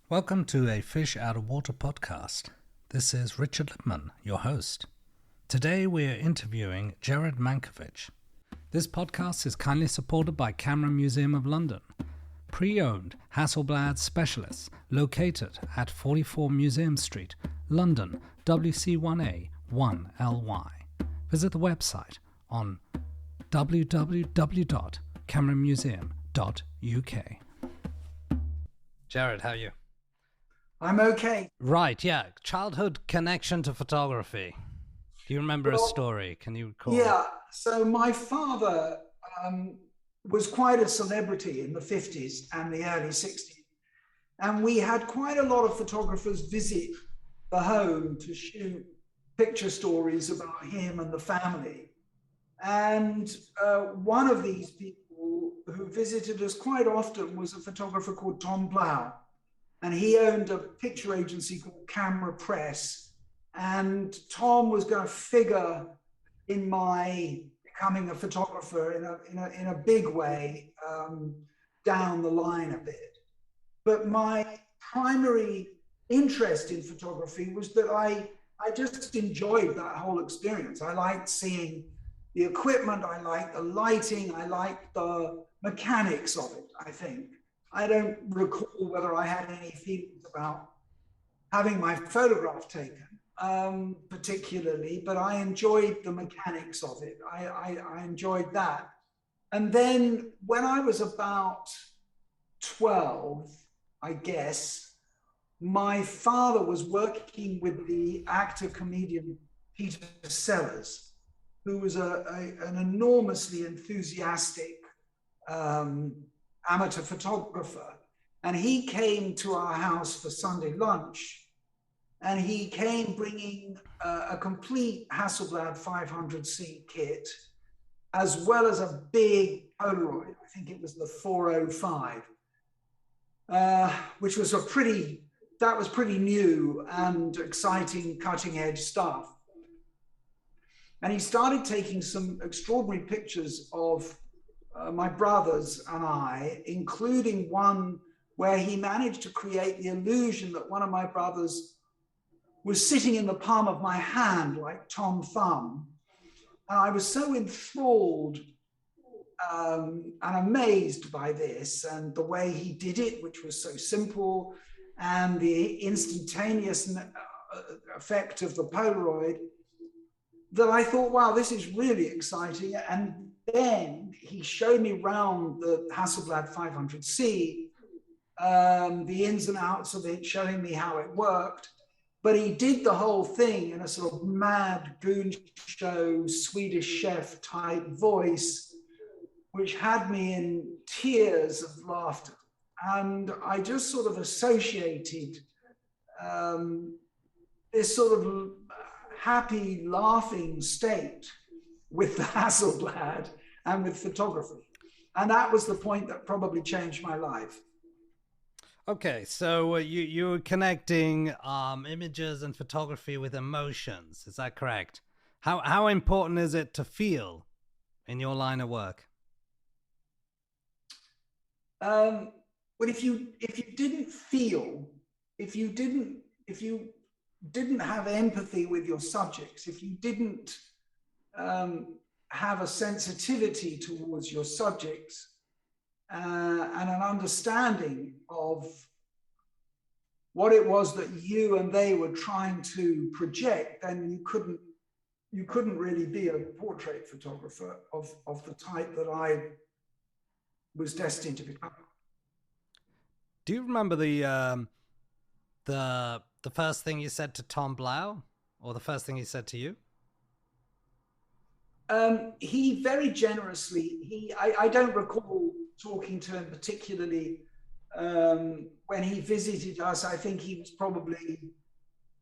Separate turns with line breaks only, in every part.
Welcome to a Fish Out of Water podcast. This is Richard Lipman, your host. Today we are interviewing Gered Mankowitz. This podcast is kindly supported by Camera Museum of London, pre-owned Hasselblad specialists located at 44 Museum Street, London, WC1A 1LY. Visit the website on www.cameramuseum.uk. Gered, how are you?
I'm okay.
Right, yeah. Childhood connection to photography. Do you remember a story? Can you recall?
Yeah, so my father was quite a celebrity in the 50s and the early 60s. And we had quite a lot of photographers visit the home to shoot picture stories about him and the family. And one of these people who visited us quite often was a photographer called Tom Blau. And he owned a picture agency called Camera Press. And Tom was going to figure in my becoming a photographer in a big way down the line a bit. But my primary interest in photography was that I just enjoyed that whole experience. I liked seeing the equipment, I liked the lighting, I liked the mechanics of it, I think. I don't recall whether I had any feelings about having my photograph taken, particularly, but I enjoyed the mechanics of it. I enjoyed that. And then when I was about 12, I guess, my father was working with the actor-comedian Peter Sellers, who was an enormously enthusiastic amateur photographer. And he came to our house for Sunday lunch, and he came bringing a complete Hasselblad 500C kit, as well as a big Polaroid. I think it was the 405, which was pretty new and exciting, cutting edge stuff. And he started taking some extraordinary pictures of my brothers and I, including one where he managed to create the illusion that one of my brothers was sitting in the palm of my hand like Tom Thumb. And I was so enthralled and amazed by this and the way he did it, which was so simple, and the instantaneous effect of the Polaroid, that I thought, wow, this is really exciting. And then he showed me around the Hasselblad 500C, the ins and outs of it, showing me how it worked. But he did the whole thing in a sort of mad goon show, Swedish chef type voice, which had me in tears of laughter. And I just sort of associated this sort of happy, laughing state with the Hasselblad and with photography. And that was the point that probably changed my life.
Okay, so you were connecting images and photography with emotions. Is that correct? How important is it to feel in your line of work?
Well, if you didn't feel, if you didn't have empathy with your subjects, if you didn't have a sensitivity towards your subjects and an understanding of what it was that you and they were trying to project, then you couldn't really be a portrait photographer of the type that I was destined to become.
Do you remember the first thing you said to Tom Blau, or the first thing he said to you?
He very generously, I don't recall talking to him particularly when he visited us. I think he was probably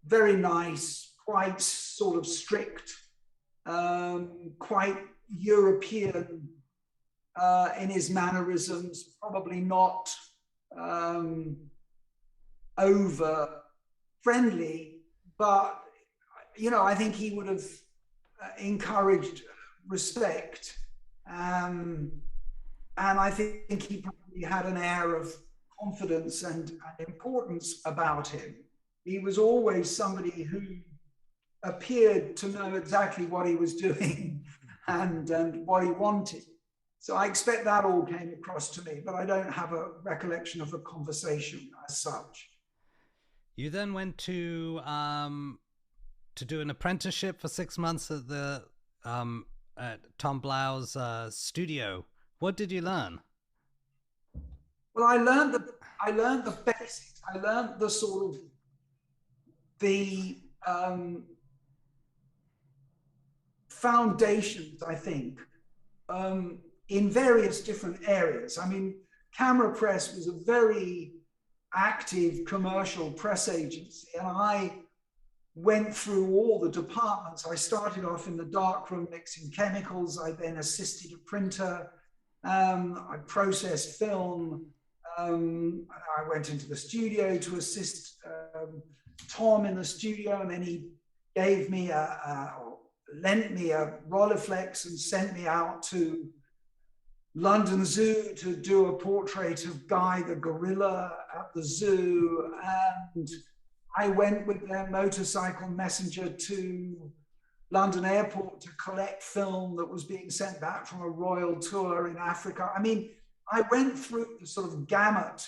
very nice, quite sort of strict, quite European in his mannerisms, probably not over friendly, but I think he would have encouraged respect, and I think he probably had an air of confidence and importance about him. He was always somebody who appeared to know exactly what he was doing and what he wanted. So I expect that all came across to me, but I don't have a recollection of a conversation as such.
You then went to do an apprenticeship for 6 months at the at Tom Blau's studio. What did you learn?
Well, I learned the basics. I learned the sort of the foundations, I think, in various different areas. I mean, Camera Press was a very active commercial press agency, and I went through all the departments. I started off in the darkroom mixing chemicals. I then assisted a printer. I processed film. I went into the studio to assist Tom in the studio, and then he gave me lent me a Rolleiflex and sent me out to London Zoo to do a portrait of Guy the gorilla at the zoo. And I went with their motorcycle messenger to London Airport to collect film that was being sent back from a royal tour in Africa. I mean, I went through the sort of gamut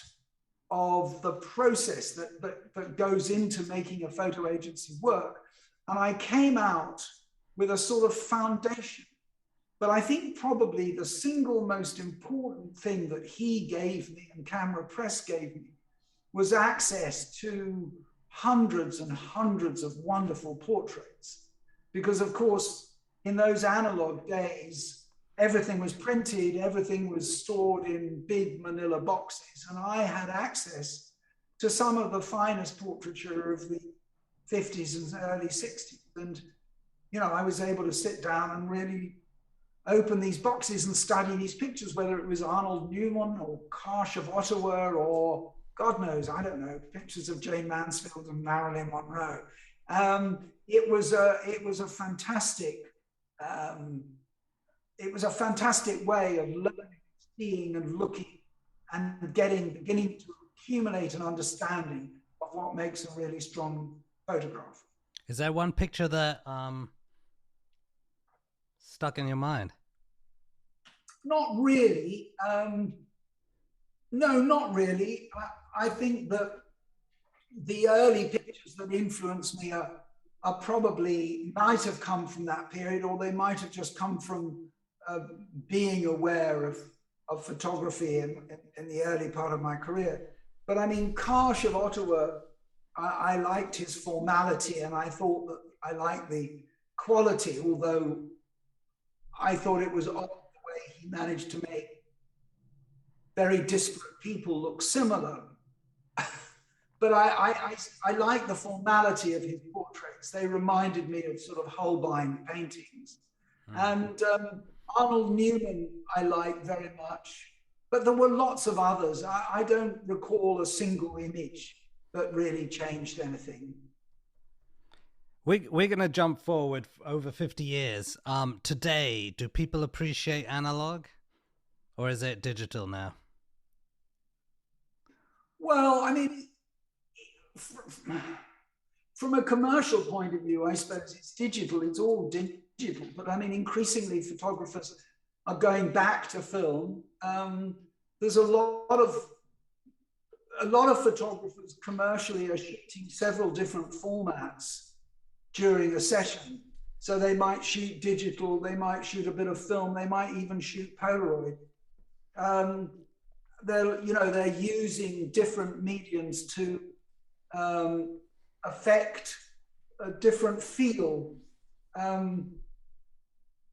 of the process that goes into making a photo agency work. And I came out with a sort of foundation. But I think probably the single most important thing that he gave me and Camera Press gave me was access to hundreds and hundreds of wonderful portraits. Because of course, in those analog days, everything was printed, everything was stored in big manila boxes. And I had access to some of the finest portraiture of the 50s and early 60s. And, you know, I was able to sit down and really open these boxes and study these pictures, whether it was Arnold Newman or Karsh of Ottawa or God knows, I don't know, pictures of Jane Mansfield and Marilyn Monroe. It was a fantastic way of learning, seeing and looking and beginning to accumulate an understanding of what makes a really strong photograph.
Is there one picture that stuck in your mind?
Not really. No, not really. I think that the early pictures that influenced me are probably might have come from that period, or they might have just come from being aware of photography in the early part of my career. But I mean, Karsh of Ottawa, I liked his formality, and I thought that I liked the quality, although I thought it was odd the way he managed to make very disparate people look similar. But I like the formality of his portraits. They reminded me of sort of Holbein paintings. And Arnold Newman I liked very much, but there were lots of others. I don't recall a single image that really changed anything.
We're going to jump forward over 50 years. Today, do people appreciate analog, or is it digital now?
Well, I mean, from a commercial point of view, I suppose it's digital. It's all digital. But I mean, increasingly, photographers are going back to film. There's a lot of photographers commercially are shooting several different formats during a session. So they might shoot digital, they might shoot a bit of film, they might even shoot Polaroid. They're using different mediums to affect a different feel. And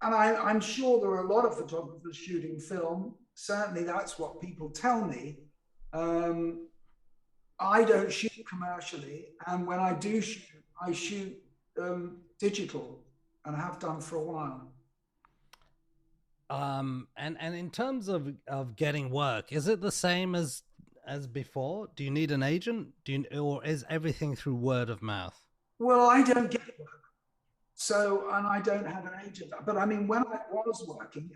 I'm sure there are a lot of photographers shooting film. Certainly that's what people tell me. I don't shoot commercially, and when I do shoot, I shoot digital, and have done for a while.
And in terms of getting work, is it the same as before? Do you need an agent? Or is everything through word of mouth?
Well, I don't get work, and I don't have an agent. But I mean, when I was working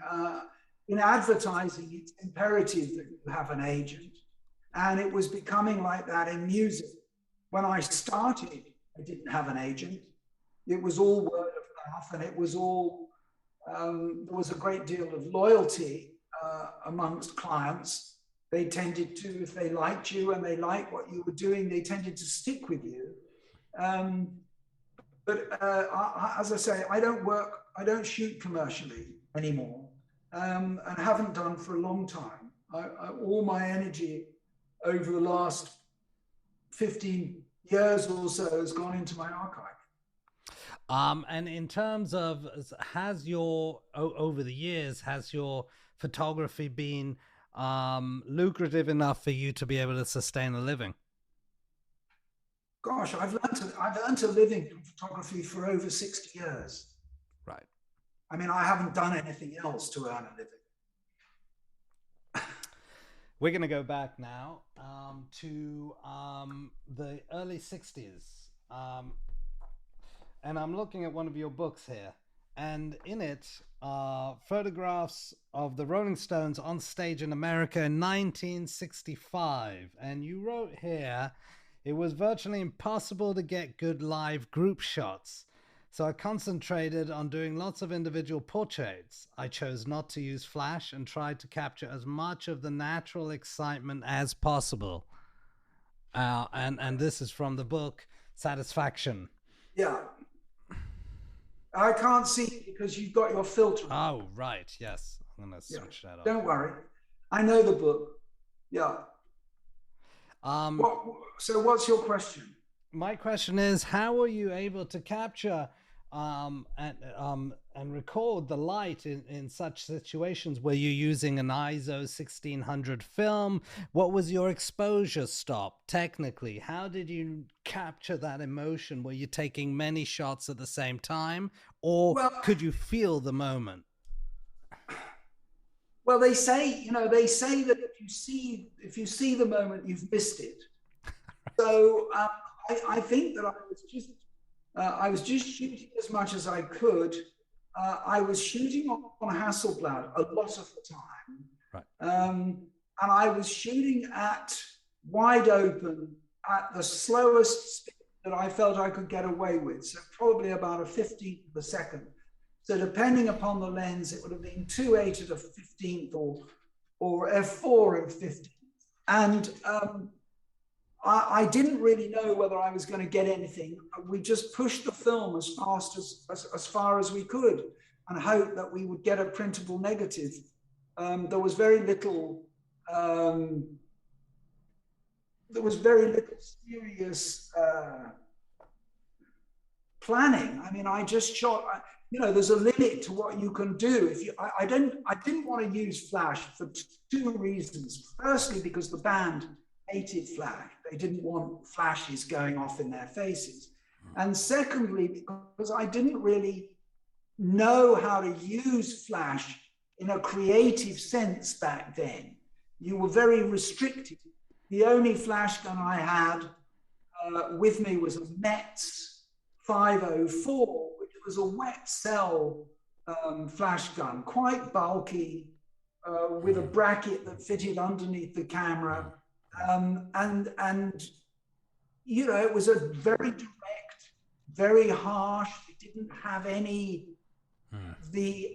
in advertising, it's imperative that you have an agent. And it was becoming like that in music. When I started, I didn't have an agent. It was all word of mouth, and it was all, there was a great deal of loyalty amongst clients. They tended to, if they liked you and they liked what you were doing, they tended to stick with you. As I say, I don't shoot commercially anymore, and haven't done for a long time. All my energy over the last 15 years or so has gone into my archive.
And in terms of, over the years, has your photography been lucrative enough for you to be able to sustain a living?
Gosh, I've earned a living from photography for over 60 years.
Right.
I mean, I haven't done anything else to earn a living.
We're going to go back now to the early 60s. And I'm looking at one of your books here. And in it are photographs of the Rolling Stones on stage in America in 1965. And you wrote here, it was virtually impossible to get good live group shots. So I concentrated on doing lots of individual portraits. I chose not to use flash and tried to capture as much of the natural excitement as possible. And this is from the book Satisfaction.
Yeah. I can't see it because you've got your filter.
Oh, right. Yes. I'm going to switch that off.
Don't worry. I know the book. Yeah. So what's your question?
My question is, how were you able to capture and record the light in such situations? Were you using an ISO 1600 film? What was your exposure stop technically? How did you capture that emotion? Were you taking many shots at the same time, or could you feel the moment?
Well, they say that if you see the moment, you've missed it. So I think that I was just shooting as much as I could. I was shooting on Hasselblad a lot of the time.
Right.
And I was shooting at wide open at the slowest speed that I felt I could get away with. So probably about a 15th of a second. So depending upon the lens, it would have been 2.8 at a 15th or f4 at 15th. And I didn't really know whether I was going to get anything. We just pushed the film as fast as far as we could and hoped that we would get a printable negative. There was very little serious planning. I mean, I just shot. There's a limit to what you can do. I didn't want to use flash for two reasons. Firstly, because the band hated flash. They didn't want flashes going off in their faces. And secondly, because I didn't really know how to use flash in a creative sense back then. You were very restricted. The only flash gun I had with me was a Metz 504, which was a wet cell flash gun, quite bulky, with a bracket that fitted underneath the camera. It was a very direct, very harsh. It didn't have any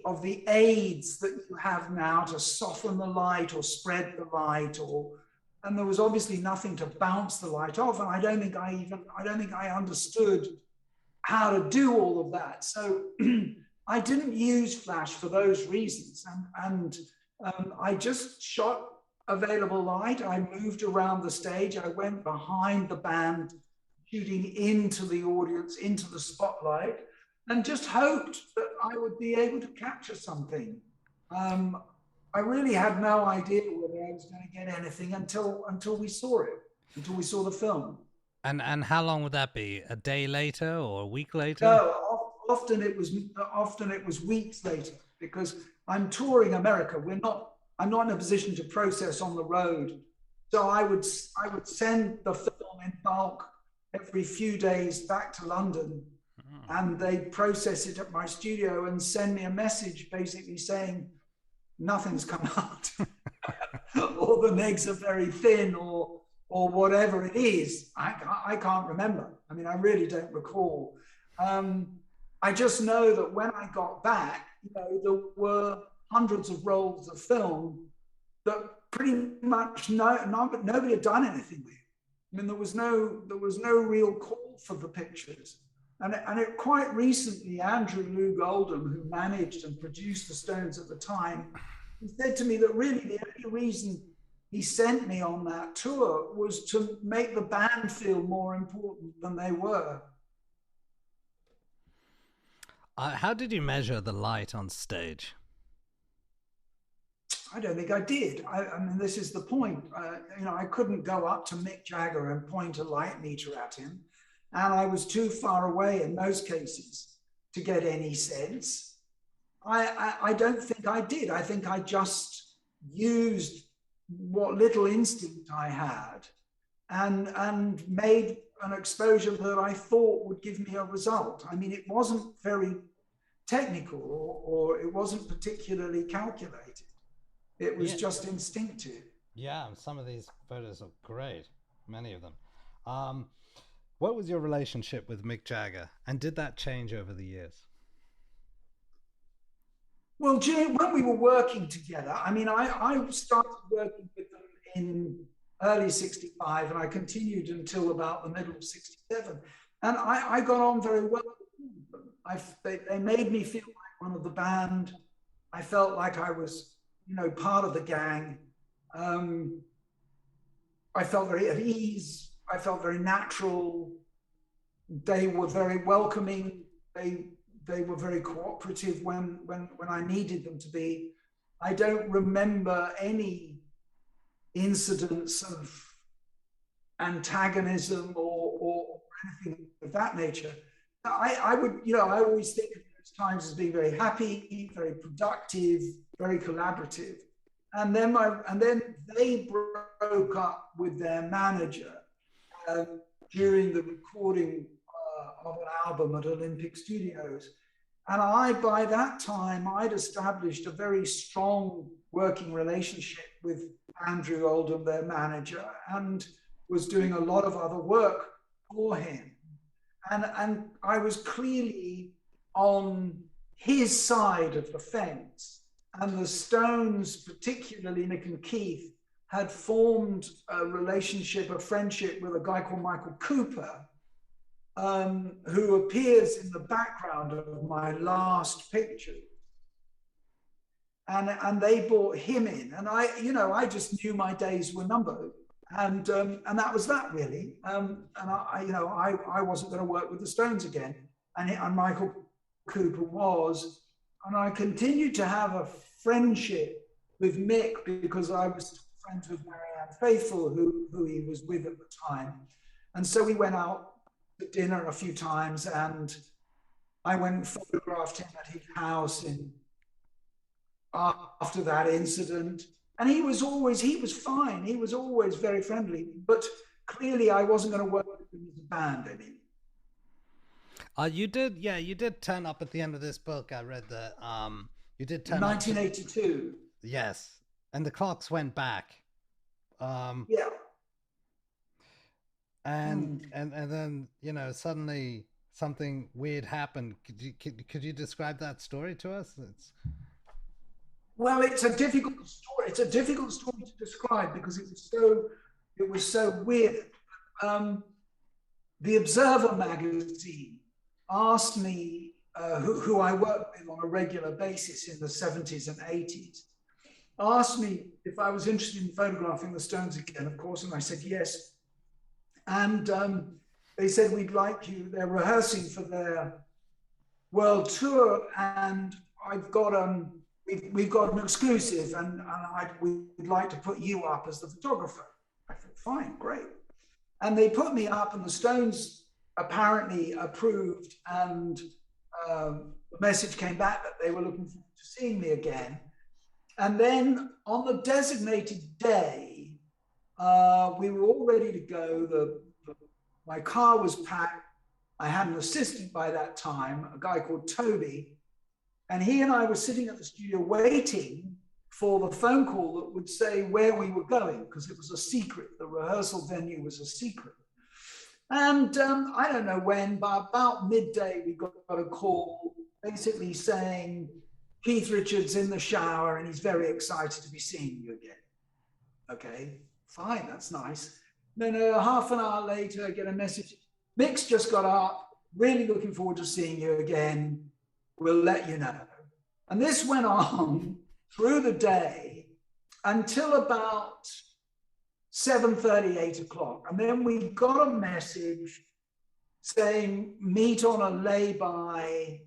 of the aids that you have now to soften the light or spread the light, and there was obviously nothing to bounce the light off. And I don't think I understood how to do all of that. So I didn't use flash for those reasons, and I just shot available light. I moved around the stage. I went behind the band, shooting into the audience, into the spotlight, and just hoped that I would be able to capture something. I really had no idea whether I was going to get anything until we saw it, until we saw the film.
And how long would that be? A day later or a week later?
No, often it was weeks later, because I'm touring America. I'm not in a position to process on the road. So I would send the film in bulk every few days back to London, and they'd process it at my studio and send me a message basically saying, nothing's come out. Or the legs are very thin, or whatever it is. I can't remember. I mean, I really don't recall. I just know that when I got back, there were hundreds of rolls of film that pretty much nobody had done anything with. I mean, there was no real call for the pictures. And it quite recently, Andrew Loog Oldham, who managed and produced the Stones at the time, he said to me that really the only reason he sent me on that tour was to make the band feel more important than they were.
How did you measure the light on stage?
I don't think I did. I mean, this is the point. I couldn't go up to Mick Jagger and point a light meter at him. And I was too far away in most cases to get any sense. I don't think I did. I think I just used what little instinct I had and made an exposure that I thought would give me a result. I mean, it wasn't very technical or it wasn't particularly calculated. It was just instinctive.
Yeah, some of these photos are great, many of them. What was your relationship with Mick Jagger, and did that change over the years?
Well, when we were working together, I mean, I started working with them in early 65, and I continued until about the middle of 67. And I got on very well with them. They made me feel like one of the band. I felt like I was, part of the gang. I felt very at ease. I felt very natural. They were very welcoming. They were very cooperative when I needed them to be. I don't remember any incidents of antagonism or anything of that nature. I always think of those times as being very happy, very productive, very collaborative. And then they broke up with their manager during the recording of an album at Olympic Studios. And by that time, I'd established a very strong working relationship with Andrew Oldham, their manager, and was doing a lot of other work for him. And I was clearly on his side of the fence. And the Stones, particularly Nick and Keith, had formed a relationship, a friendship with a guy called Michael Cooper, who appears in the background of my last picture. And they brought him in. And I just knew my days were numbered. And that was that, really. And I wasn't going to work with the Stones again. And Michael Cooper was. And I continued to have a friendship with Mick because I was friends with Marianne Faithfull, who he was with at the time. And so we went out to dinner a few times, and I went and photographed him at his house after that incident. And he was fine. He was always very friendly, but clearly I wasn't going to work with him as a band anymore.
You did turn up at the end of this book. I read that you did turn
1982.
Up. Yes, and the clocks went back.
Yeah.
And then suddenly something weird happened. Could you describe that story to us?
Well, it's a difficult story. It's a difficult story to describe because it was so weird. The Observer magazine asked me, who I worked with on a regular basis in the 70s and 80s, asked me if I was interested in photographing the Stones again, of course, and I said yes. And they said, we'd like you. They're rehearsing for their world tour, and we've got an exclusive, and we'd like to put you up as the photographer. I said, fine, great. And they put me up, and the Stones apparently approved, and the message came back that they were looking forward to seeing me again. And then on the designated day, we were all ready to go. My car was packed. I had an assistant by that time, a guy called Toby, and he and I were sitting at the studio waiting for the phone call that would say where we were going, because it was a secret. The rehearsal venue was a secret. And I don't know when, but about midday, we got a call basically saying, Keith Richards in the shower and he's very excited to be seeing you again. Okay, fine, that's nice. Then half an hour later, I get a message. Mick's just got up, really looking forward to seeing you again. We'll let you know. And this went on through the day until about 7:30, 8 o'clock. And then we got a message saying, meet on a lay-by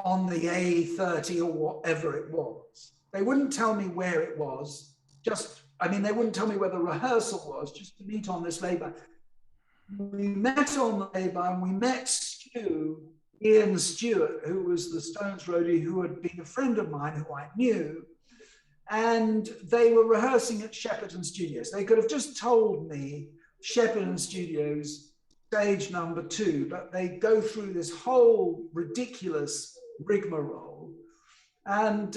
on the A30 or whatever it was. They wouldn't tell me where it was. They wouldn't tell me where the rehearsal was, just to meet on this lay-by. We met on the lay-by and we met Ian Stewart, who was the Stones roadie, who had been a friend of mine who I knew. And they were rehearsing at Shepperton Studios. They could have just told me Shepperton Studios, stage number 2, but they go through this whole ridiculous rigmarole. And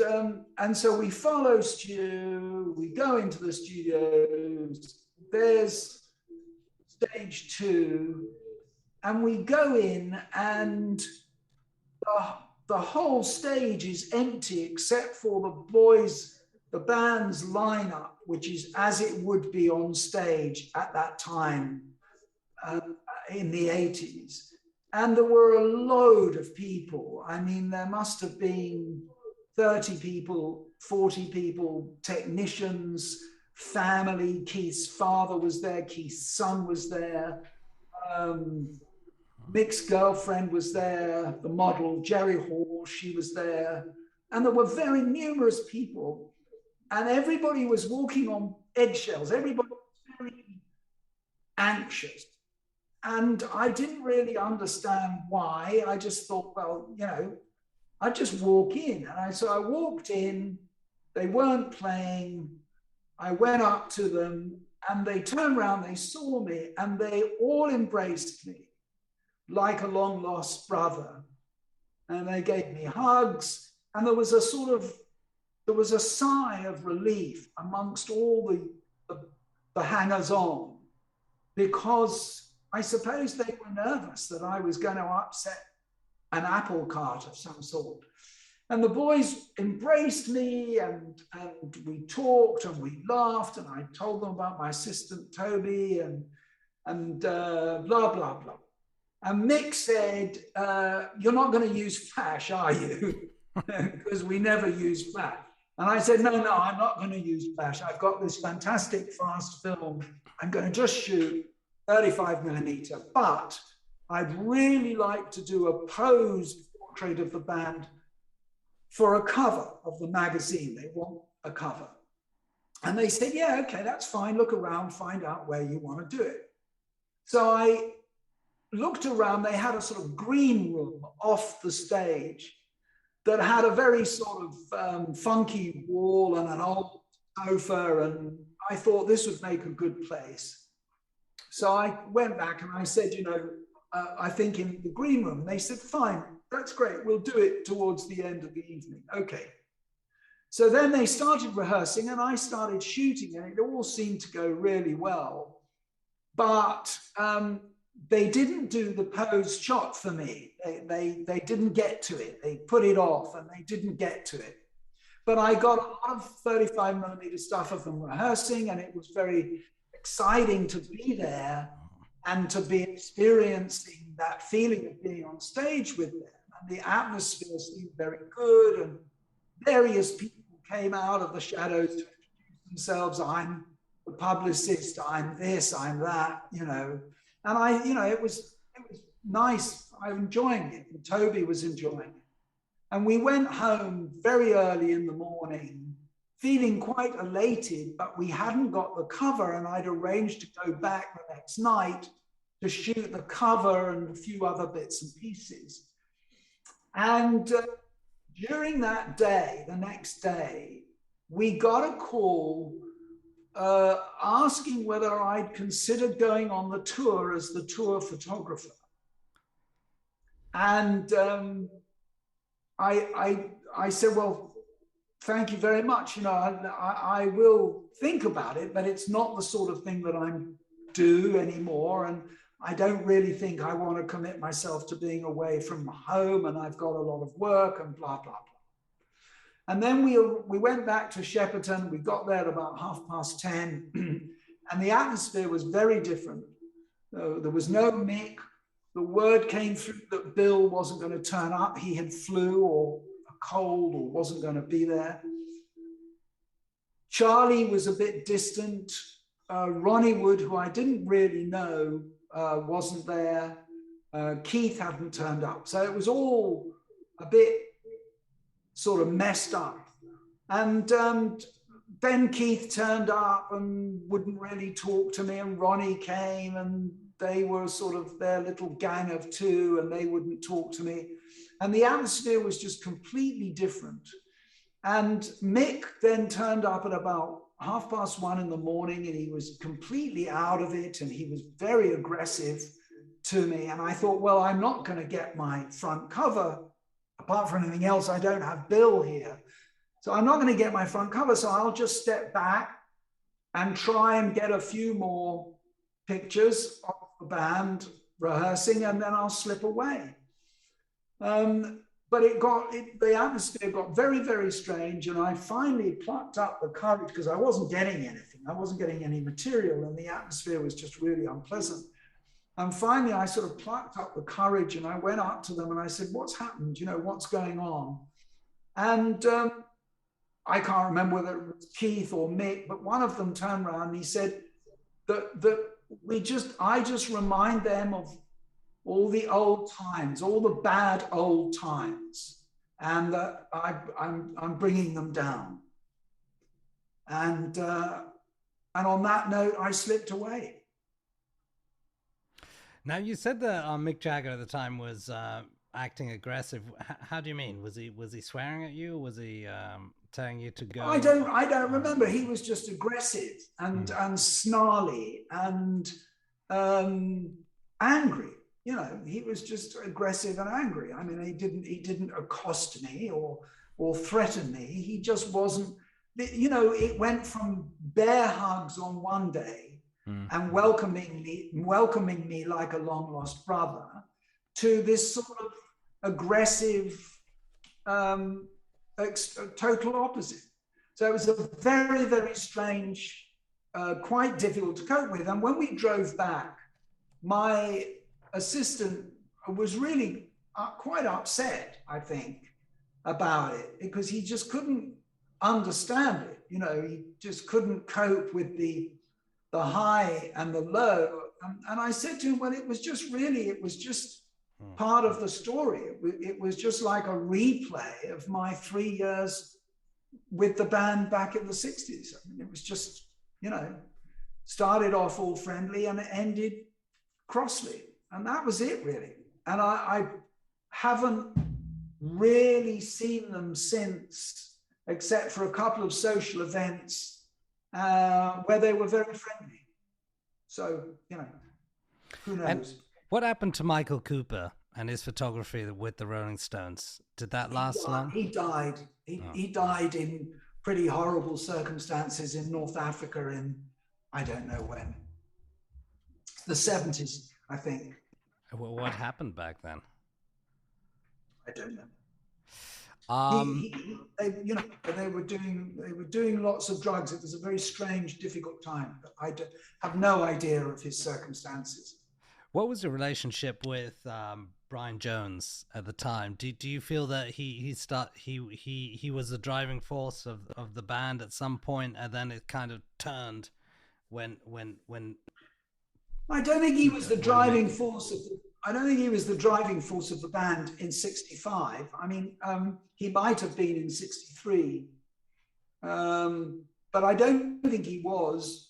so we follow Stu, we go into the studios, there's stage 2, and we go in and the whole stage is empty except for the band's lineup, which is as it would be on stage at that time in the 80s. And there were a load of people. I mean, there must have been 30 people, 40 people, technicians, family. Keith's father was there, Keith's son was there, Mick's girlfriend was there, the model, Jerry Hall, she was there. And there were very numerous people. And everybody was walking on eggshells. Everybody was very anxious. And I didn't really understand why. I just thought, well, I'd just walk in. So I walked in, they weren't playing. I went up to them and they turned around, they saw me and they all embraced me like a long lost brother. And they gave me hugs. And there was a sigh of relief amongst all the hangers-on, because I suppose they were nervous that I was going to upset an apple cart of some sort. And the boys embraced me and we talked and we laughed and I told them about my assistant Toby and blah, blah, blah. And Mick said, you're not going to use flash, are you? Because we never use flash. And I said, no, I'm not going to use flash. I've got this fantastic fast film. I'm going to just shoot 35 millimeter, but I'd really like to do a posed portrait of the band for a cover of the magazine. They want a cover. And they said, yeah, okay, that's fine. Look around, find out where you want to do it. So I looked around. They had a sort of green room off the stage that had a very sort of funky wall and an old sofa. And I thought this would make a good place. So I went back and I said, I think in the green room. They said, fine, that's great. We'll do it towards the end of the evening. Okay. So then they started rehearsing and I started shooting and it all seemed to go really well. But they didn't do the posed shot for me. They didn't get to it. They put it off and they didn't get to it. But I got a lot of 35 millimeter stuff of them rehearsing and it was very exciting to be there and to be experiencing that feeling of being on stage with them. And the atmosphere seemed very good and various people came out of the shadows to introduce themselves. I'm the publicist, I'm this, I'm that, And it was nice. I'm enjoying it. And Toby was enjoying it. And we went home very early in the morning, feeling quite elated, but we hadn't got the cover. And I'd arranged to go back the next night to shoot the cover and a few other bits and pieces. And during that day, the next day, we got a call asking whether I'd considered going on the tour as the tour photographer. And I said, well, thank you very much. I will think about it, but it's not the sort of thing that I do anymore. And I don't really think I want to commit myself to being away from home, and I've got a lot of work and blah, blah, blah. And then we went back to Shepperton. We got there at about 10:30, and the atmosphere was very different. There was no Mick. The word came through that Bill wasn't going to turn up. He had flu or a cold or wasn't going to be there. Charlie was a bit distant. Ronnie Wood, who I didn't really know, wasn't there. Keith hadn't turned up. So it was all a bit sort of messed up. And then Keith turned up and wouldn't really talk to me, and Ronnie came, and they were sort of their little gang of two, and they wouldn't talk to me. And the atmosphere was just completely different. And Mick then turned up at about 1:30 in the morning, and he was completely out of it, and he was very aggressive to me. And I thought, well, I'm not going to get my front cover. Apart from anything else, I don't have Bill here. So I'm not going to get my front cover. So I'll just step back and try and get a few more pictures of the band rehearsing, and then I'll slip away. But the atmosphere got very, very strange. And I finally plucked up the courage, because I wasn't getting anything. I wasn't getting any material, and the atmosphere was just really unpleasant. And finally, I sort of plucked up the courage, and I went up to them and I said, what's happened? What's going on? And I can't remember whether it was Keith or Mick, but one of them turned around and he said that I just remind them of all the old times, all the bad old times, and that I'm bringing them down. And on that note, I slipped away.
Now, you said that Mick Jagger at the time was acting aggressive. How do you mean? Was he swearing at you? Was he telling you to go?
I don't remember. He was just aggressive and snarly and angry. He was just aggressive and angry. I mean, he didn't accost me or threaten me. He just wasn't. It went from bear hugs on one day and welcoming me like a long lost brother, to this sort of aggressive, total opposite. So it was a very, very strange, quite difficult to cope with. And when we drove back, my assistant was really quite upset, I think, about it, because he just couldn't understand it. He just couldn't cope with the high and the low. And I said to him, well, it was just part of the story. It was just like a replay of my 3 years with the band back in the 60s. I mean, it was just, started off all friendly and it ended crossly. And that was it, really. And I haven't really seen them since, except for a couple of social events where they were very friendly. So, who knows?
And what happened to Michael Cooper and his photography with the Rolling Stones? Did that last long?
He died. He died in pretty horrible circumstances in North Africa in, I don't know when, the 70s, I think.
Well, what happened back then?
I don't know. They were doing lots of drugs. It was a very strange, difficult time. But I have no idea of his circumstances.
What was your relationship with Brian Jones at the time? Do you feel that he was the driving force of the band at some point, and then it kind of turned when
I don't think he was the driving force of the band in '65. I mean, he might have been in '63, but I don't think he was.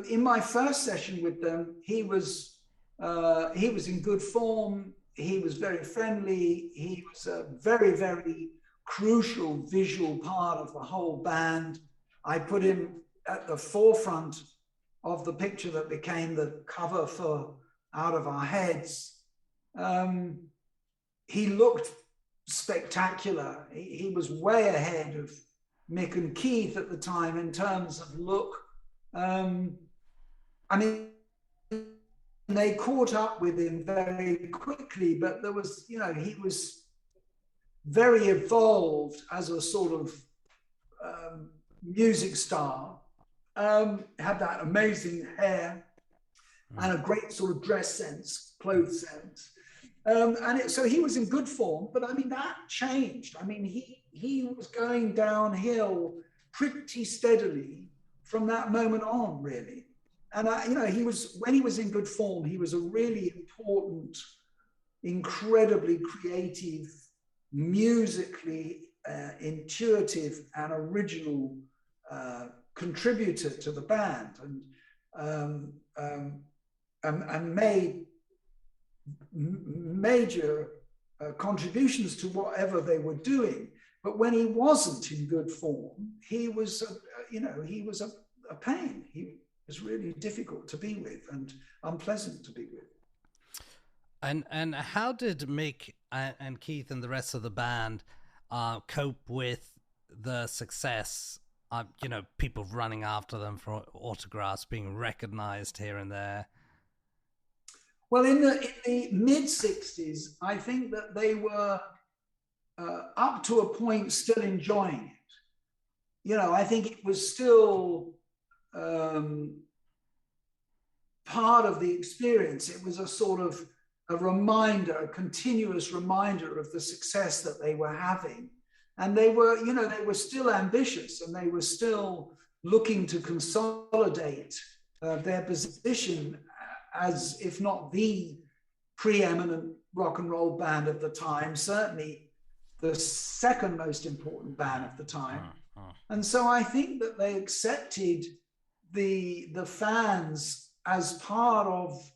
In my first session with them, he was in good form. He was very friendly. He was a very, very crucial visual part of the whole band. I put him at the forefront of the picture that became the cover for Out of Our Heads. He looked spectacular. He was way ahead Mick and Keith at the time in terms of look. I mean, they caught up with him very quickly, but there was, you know, he was very evolved as a sort of music star. Had that amazing hair and a great sort of dress sense, clothes sense. So he was in good form, but I mean, that changed. I mean, he was going downhill pretty steadily from that moment on, really. And you know, when he was in good form, he was a really important, incredibly creative, musically intuitive and original contributor to the band, and made major contributions to whatever they were doing. But when he wasn't in good form, he was a pain. He was really difficult to be with and unpleasant to be with.
And how did Mick and Keith and the rest of the band cope with the success? You know, people running after them for autographs, being recognized here and there.
Well, in the mid-60s, I think that they were up to a point still enjoying it. You know, I think it was still part of the experience. It was a sort of a reminder, a continuous reminder of the success that they were having. And they were, you know, they were still ambitious, and they were still looking to consolidate their position as, if not the preeminent rock and roll band of the time, certainly the second most important band of the time. And so I think that they accepted the fans as part of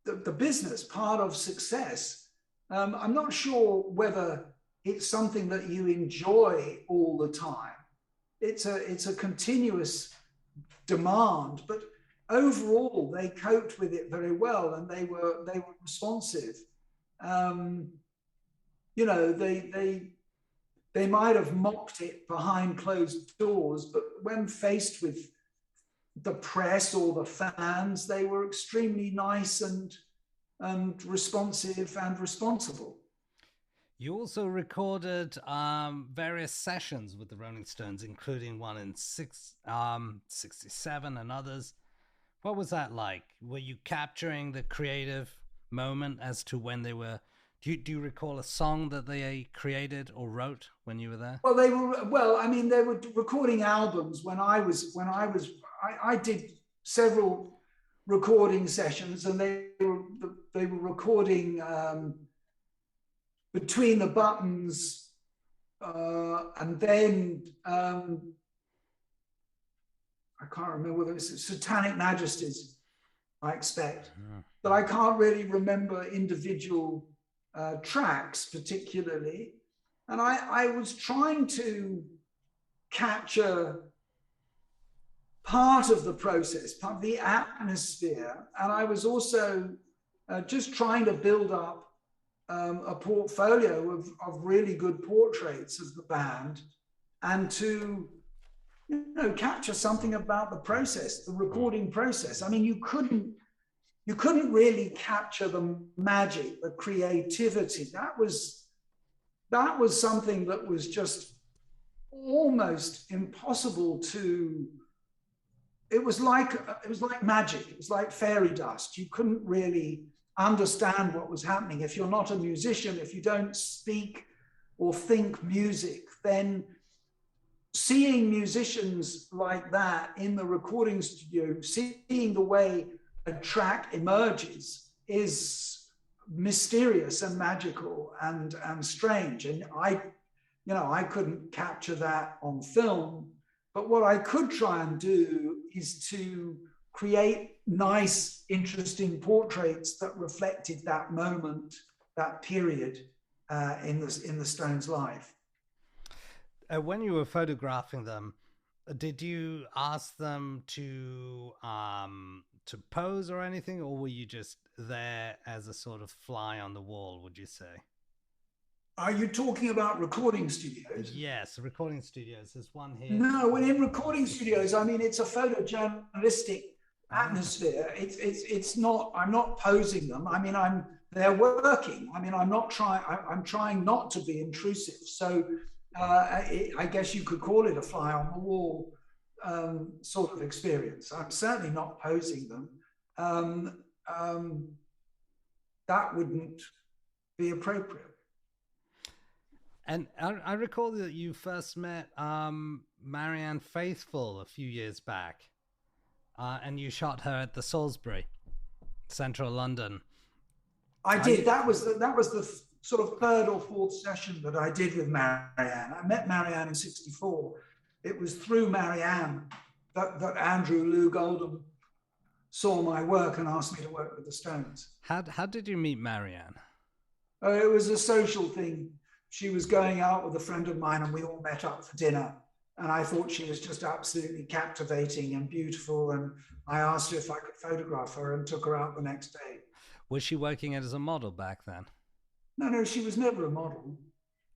the business, part of success. I'm not sure whether it's something that you enjoy all the time. It's a continuous demand, but overall they coped with it very well, and they were responsive. You know, they might have mocked it behind closed doors, but when faced with the press or the fans, they were extremely nice and responsive and responsible.
You also recorded various sessions with the Rolling Stones, including one in 67 and others. What was that like? Were you capturing the creative moment as to when they were? Do you recall a song that they created or wrote when you were there?
Well, they were recording albums when I did several recording sessions, and they were recording Between the Buttons, and then I can't remember whether it's Satanic Majesties, I expect, but I can't really remember individual tracks particularly. And I was trying to capture part of the process, part of the atmosphere, and I was also just trying to build up a portfolio of really good portraits of the band, and to, you know, capture something about the process, the recording process. I mean, you couldn't really capture the magic, the creativity. That was something that was just almost impossible to. It was like magic. It was like fairy dust. You couldn't really understand what was happening. If you're not a musician, if you don't speak or think music, then seeing musicians like that in the recording studio, seeing the way a track emerges, is mysterious and magical and strange. And I couldn't capture that on film, but what I could try and do is to create nice, interesting portraits that reflected that moment, that period in the Stones' life.
When you were photographing them, did you ask them to pose or anything, or were you just there as a sort of fly on the wall, would you say?
Are you talking about recording studios?
Yes, recording studios. There's one here.
No, well, in recording studios, I mean, it's a photojournalistic atmosphere. It's not. I'm not posing them. I mean, they're working. I mean, I'm trying not to be intrusive. So, I guess you could call it a fly on the wall sort of experience. I'm certainly not posing them. That wouldn't be appropriate.
And I recall that you first met Marianne Faithfull a few years back, and you shot her at the Salisbury, central London.
I did. That was the sort of third or fourth session that I did with Marianne. I met Marianne in '64. It was through Marianne that Andrew Loog Oldham saw my work and asked me to work with the Stones.
How did you meet Marianne?
It was a social thing. She was going out with a friend of mine and we all met up for dinner. And I thought she was just absolutely captivating and beautiful. And I asked her if I could photograph her and took her out the next day.
Was she working as a model back then?
No, she was never a model.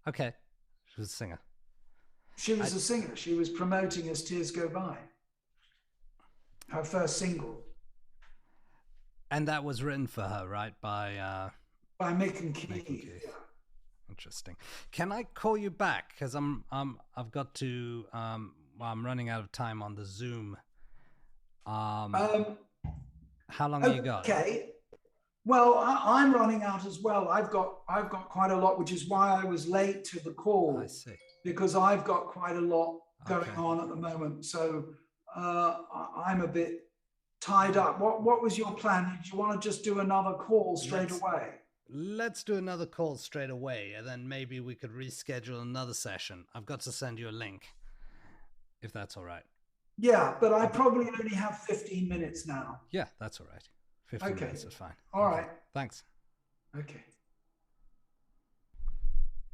Okay. She was a singer.
She was a singer. She was promoting As Tears Go By, her first single.
And that was written for her, right? By
Mick and Keith. Yeah.
Interesting. Can I call you back? Because I've got to. I'm running out of time on the Zoom. How long have you got?
Okay. Well, I'm running out as well. I've got quite a lot, which is why I was late to the call.
I see.
Because I've got quite a lot going on at the moment. So I'm a bit tied up. What was your plan? Did you want to just do another call straight away?
Let's do another call straight away, and then maybe we could reschedule another session. I've got to send you a link, if that's all right.
Yeah, but I probably only have 15 minutes now.
Yeah, that's all right. 15 minutes is fine.
All right.
Thanks.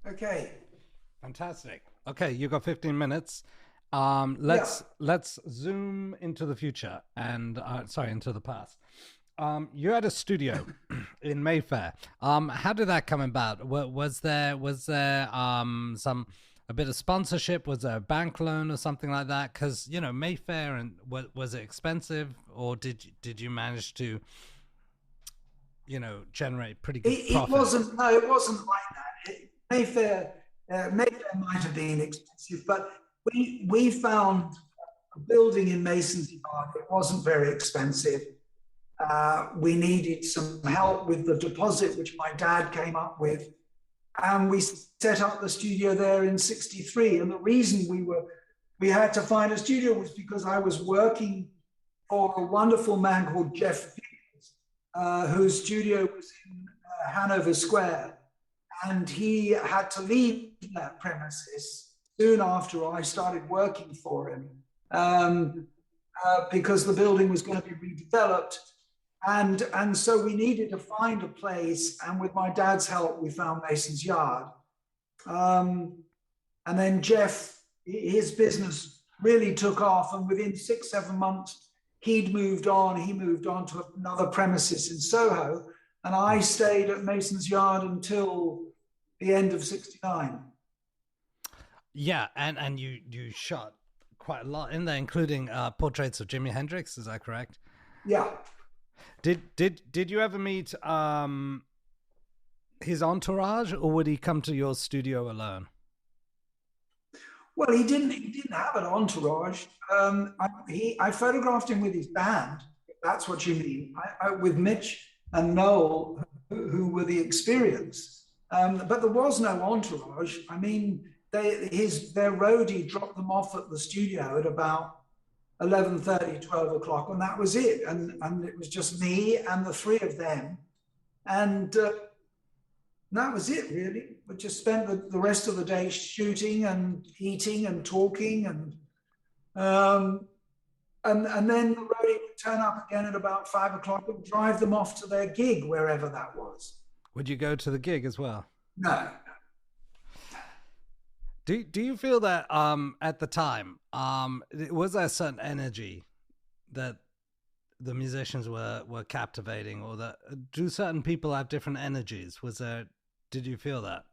Okay.
Fantastic. Okay, you got 15 minutes. Let's zoom into the future and into the past. You had a studio in Mayfair. How did that come about? Was there a bit of sponsorship? Was there a bank loan or something like that? Because Mayfair, and was it expensive, or did you manage to generate pretty good profit?
It wasn't like that. Mayfair might have been expensive, but we found a building in Mason's Yard. It wasn't very expensive. We needed some help with the deposit, which my dad came up with, and we set up the studio there in '63. And the reason we had to find a studio was because I was working for a wonderful man called Jeff Fields, whose studio was in Hanover Square, and he had to leave that premises soon after I started working for him, because the building was going to be redeveloped. And so we needed to find a place, and with my dad's help, we found Mason's Yard. And then Jeff, his business really took off, and within 6-7 months, he'd moved on. He moved on to another premises in Soho, and I stayed at Mason's Yard until the end of '69.
Yeah, and you shot quite a lot in there, including portraits of Jimi Hendrix. Is that correct?
Yeah.
Did you ever meet his entourage, or would he come to your studio alone?
Well, he didn't have an entourage. I photographed him with his band, if that's what you mean, with Mitch and Noel, who were the Experience. But there was no entourage. I mean, their roadie dropped them off at the studio at about 11:30, 12 o'clock, and that was it. And it was just me and the three of them. And that was it, really. We just spent the rest of the day shooting and eating and talking. And then the roadie would turn up again at about 5 o'clock and drive them off to their gig, wherever that was.
Would you go to the gig as well?
No.
Do you feel that at the time was there a certain energy that the musicians were captivating, or that do certain people have different energies? Did you feel that?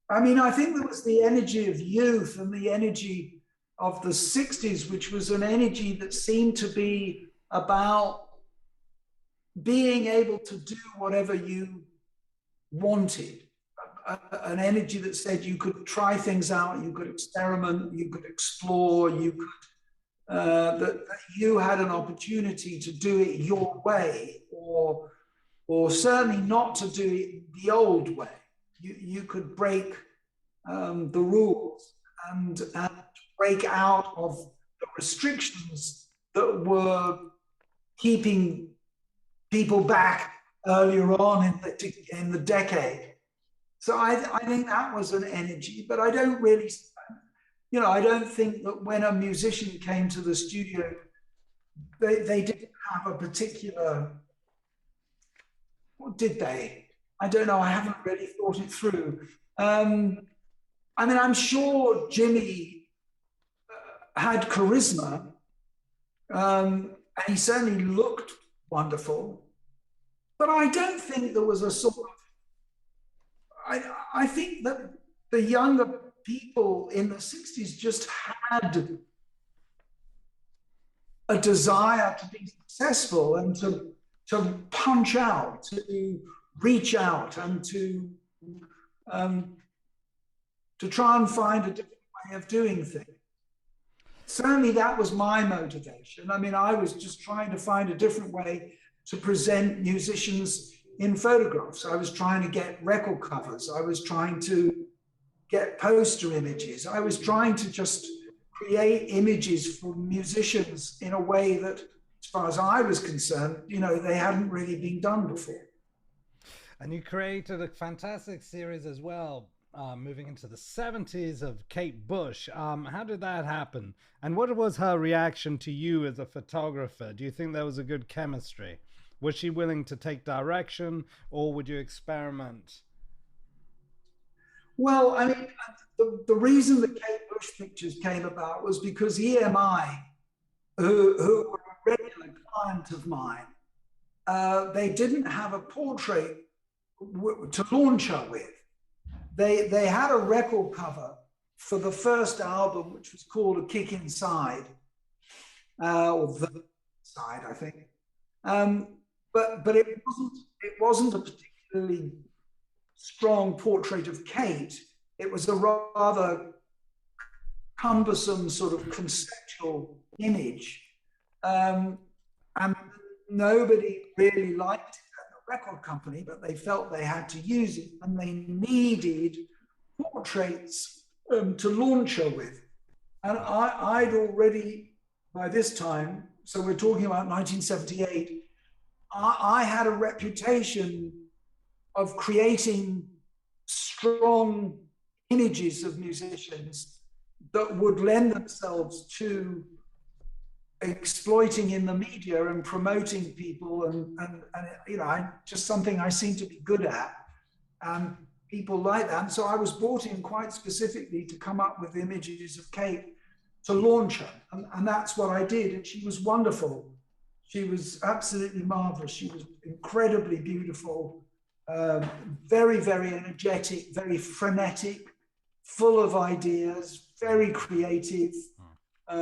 I mean, I think there was the energy of youth and the energy of the 60s, which was an energy that seemed to be about being able to do whatever you wanted. An energy that said you could try things out, you could experiment, you could explore, you could that you had an opportunity to do it your way, or certainly not to do it the old way. You could break the rules and break out of the restrictions that were keeping people back earlier on in the decade. So I think that was an energy, but I don't really, I don't think that when a musician came to the studio, they didn't have a particular, what did they? I don't know, I haven't really thought it through. I mean, I'm sure Jimmy had charisma, and he certainly looked wonderful, but I don't think there was a sort of, I think that the younger people in the 60s just had a desire to be successful and to punch out, to reach out, and to try and find a different way of doing things. Certainly that was my motivation. I mean, I was just trying to find a different way to present musicians in photographs. I was trying to get record covers. I was trying to get poster images. I was trying to just create images for musicians in a way that, as far as I was concerned, they hadn't really been done before.
And you created a fantastic series as well, moving into the 70s, of Kate Bush. How did that happen? And what was her reaction to you as a photographer? Do you think there was a good chemistry? Was she willing to take direction, or would you experiment?
Well, I mean, the reason the Kate Bush pictures came about was because EMI, who were a regular client of mine, they didn't have a portrait to launch her with. They had a record cover for the first album, which was called A Kick Inside, or The Side, I think. But it wasn't a particularly strong portrait of Kate. It was a rather cumbersome sort of conceptual image, and nobody really liked it at the record company, but they felt they had to use it, and they needed portraits to launch her with. And I'd already, by this time, so we're talking about 1978, I had a reputation of creating strong images of musicians that would lend themselves to exploiting in the media and promoting people, and just something I seem to be good at, and people like that. And so I was brought in quite specifically to come up with images of Kate to launch her, and that's what I did. And she was wonderful. She was absolutely marvelous. She was incredibly beautiful, very, very energetic, very frenetic, full of ideas, very creative.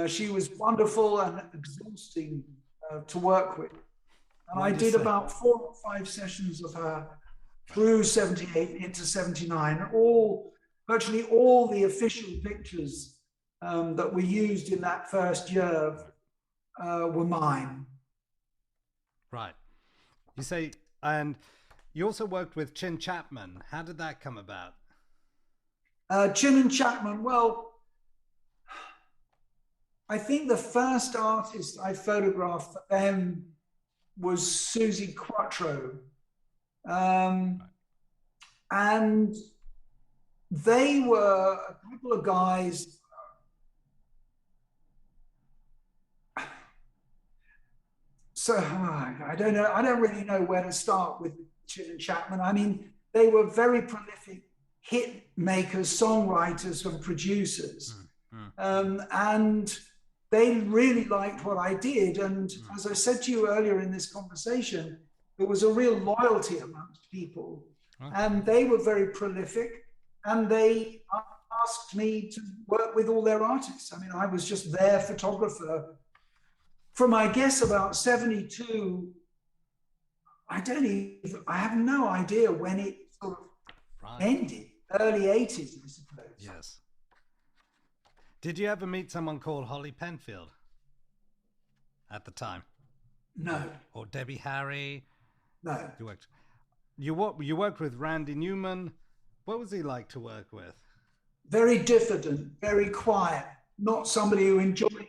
She was wonderful and exhausting to work with. And I did about 4 or 5 sessions of her through 78 into 79. Virtually all the official pictures that were used in that first year were mine.
Right. You say, and you also worked with Chin Chapman. How did that come about?
Chin and Chapman, well, I think the first artist I photographed for them was Susie Quattro. And they were a couple of guys. So I don't know. I don't really know where to start with Chin and Chapman. I mean, they were very prolific hit makers, songwriters, and producers, and they really liked what I did. And as I said to you earlier in this conversation, there was a real loyalty amongst people, and they were very prolific. and they asked me to work with all their artists. I mean, I was just their photographer from, I guess, about 72. I have no idea when it sort of ended. Early 80s, I suppose.
Yes. Did you ever meet someone called Holly Penfield at the time?
No.
Or Debbie Harry?
No.
You worked with Randy Newman. What was he like to work with?
Very diffident, very quiet, not somebody who enjoyed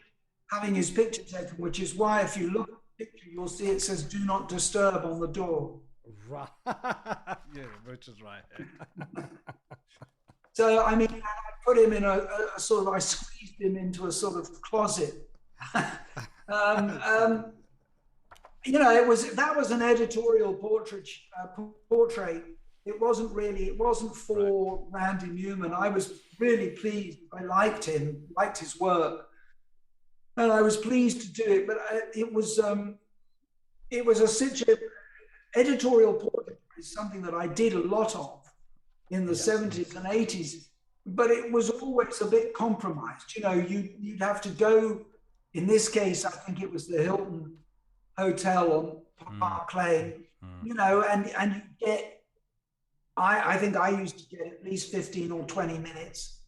having his picture taken, which is why if you look at the picture, you'll see it says "Do not disturb" on the door.
Right. Yeah, which is right.
So, I mean, I put him in a sort of, I squeezed him into a sort of closet. You know, that was an editorial portrait. It wasn't for Randy Newman. I was really pleased. I liked him, liked his work, and I was pleased to do it. But it was a editorial portrait is something that I did a lot of in the 70s and 80s, but it was always a bit compromised. You know, you'd have to go, in this case, I think it was the Hilton Hotel on Park Lane, you know, and you get, I think I used to get at least 15 or 20 minutes,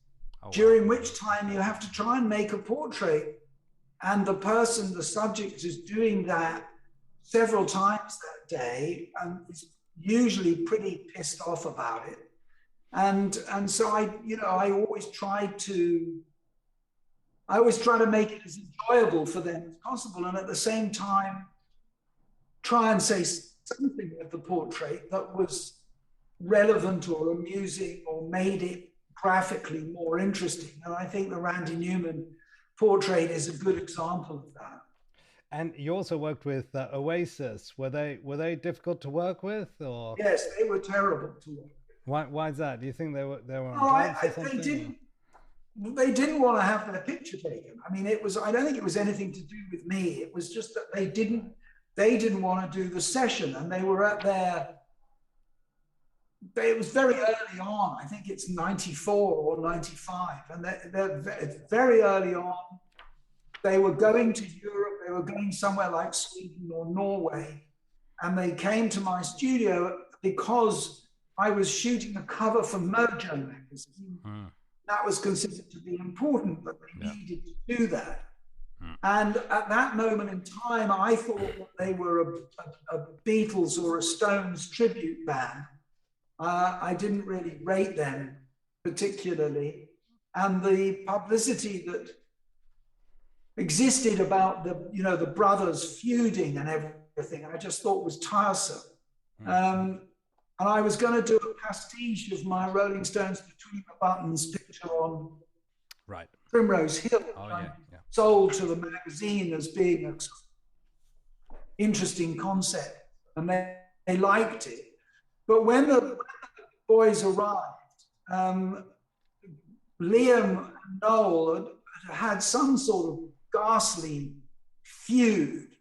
during which time you have to try and make a portrait. And the subject is doing that several times that day and is usually pretty pissed off about it. And so I always try to make it as enjoyable for them as possible, and at the same time try and say something of the portrait that was relevant or amusing or made it graphically more interesting. And I think the Randy Newman portrait is a good example of that.
And you also worked with Oasis. Were they difficult to work with, or?
Yes, they were terrible to work with.
Why is that? Do you think they were on
drugs or something? They didn't want to have their picture taken. I mean, I don't think it was anything to do with me. It was just that they didn't want to do the session, and they were at it was very early on. I think it's 94 or 95, and they're very early on. They were going to Europe. They were going somewhere like Sweden or Norway, and they came to my studio because I was shooting a cover for Mojo magazine. That was considered to be important, but they needed to do that. And at that moment in time, I thought that they were a Beatles or a Stones tribute band. I didn't really rate them particularly. And the publicity that existed about the brothers feuding and everything, I just thought was tiresome. And I was going to do a pastiche of my Rolling Stones Between the Buttons picture on Primrose Hill. Sold to the magazine as being an interesting concept, and they liked it. But when the boys arrived, Liam and Noel had some sort of ghastly feud.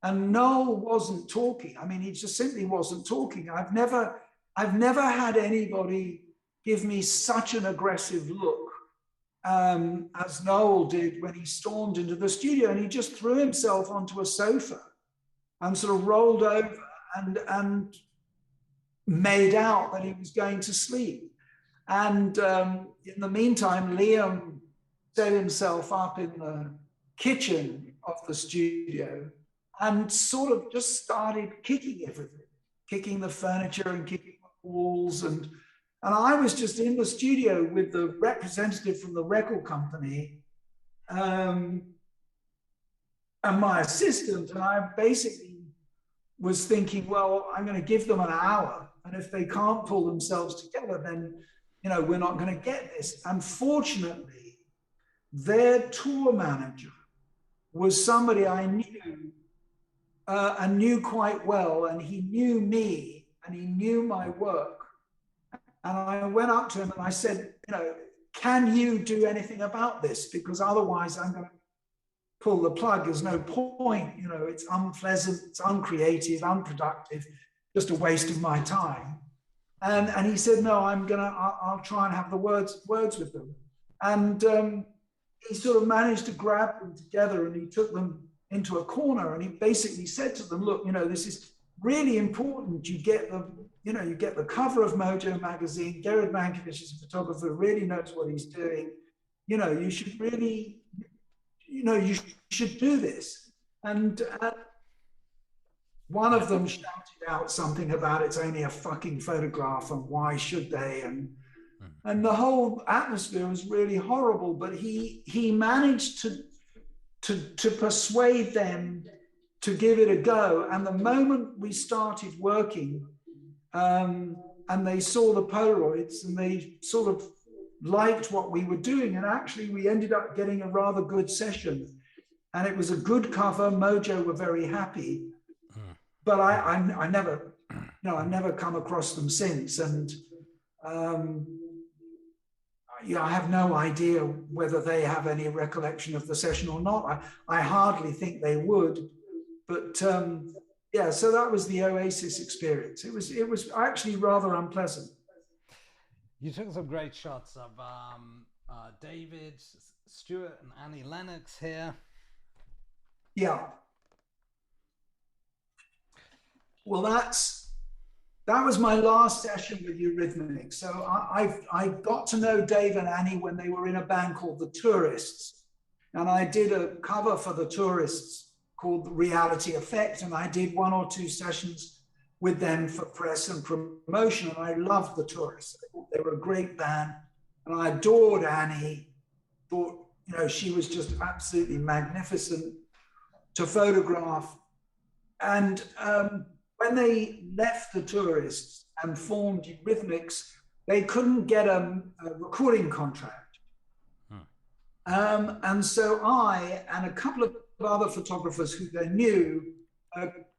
And Noel wasn't talking. I mean, he just simply wasn't talking. I've never had anybody give me such an aggressive look as Noel did when he stormed into the studio, and he just threw himself onto a sofa and sort of rolled over and made out that he was going to sleep. And in the meantime, Liam set himself up in the kitchen of the studio and sort of just started kicking everything, kicking the furniture and kicking the walls. And I was just in the studio with the representative from the record company and my assistant. And I basically was thinking, well, I'm going to give them an hour. And if they can't pull themselves together, then, we're not going to get this. Unfortunately, their tour manager was somebody I knew and knew quite well, and he knew me and he knew my work. And I went up to him and I said, can you do anything about this? Because otherwise I'm going to pull the plug. There's no point, it's unpleasant, it's uncreative, unproductive, just a waste of my time. And he said, no, I'll try and have the words with them. And he sort of managed to grab them together, and he took them into a corner, and he basically said to them, look, this is really important. You get the cover of Mojo magazine. Gered Mankowitz is a photographer, really knows what he's doing. You should really, you should do this. And one of them shouted out something about it's only a fucking photograph and why should they? And the whole atmosphere was really horrible, but he managed to persuade them to give it a go. And the moment we started working, and they saw the Polaroids, and they sort of liked what we were doing, and actually we ended up getting a rather good session, and it was a good cover. Mojo were very happy. But I never, I've never come across them since, and I have no idea whether they have any recollection of the session or not. I hardly think they would, but so that was the Oasis experience. It was actually rather unpleasant.
You took some great shots of David, Stuart, and Annie Lennox here.
Yeah. Well, that was my last session with Eurythmics. So I got to know Dave and Annie when they were in a band called The Tourists. And I did a cover for The Tourists called Reality Effect. And I did 1 or 2 sessions with them for press and promotion. And I loved The Tourists. They were a great band. And I adored Annie. Thought, she was just absolutely magnificent to photograph. And when they left The Tourists and formed Eurythmics, they couldn't get a recording contract. And so I and a couple of other photographers who they knew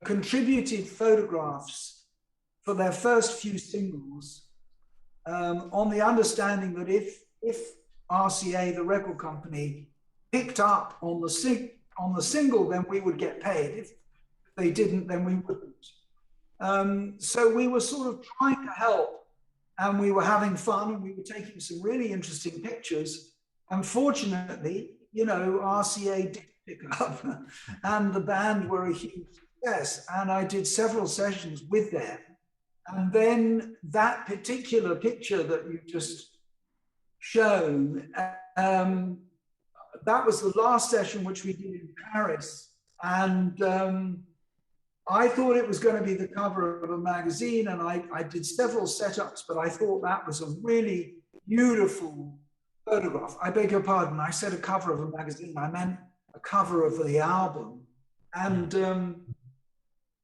contributed photographs for their first few singles, on the understanding that if RCA, the record company, picked up on the single, then we would get paid. If they didn't, then we wouldn't. So we were sort of trying to help, and we were having fun, and we were taking some really interesting pictures. Unfortunately, RCA did pick up, and the band were a huge success. And I did several sessions with them. And then that particular picture that you just shown, that was the last session which we did in Paris. And I thought it was going to be the cover of a magazine, and I did several setups, but I thought that was a really beautiful photograph. I beg your pardon, I said a cover of a magazine, I meant a cover of the album. And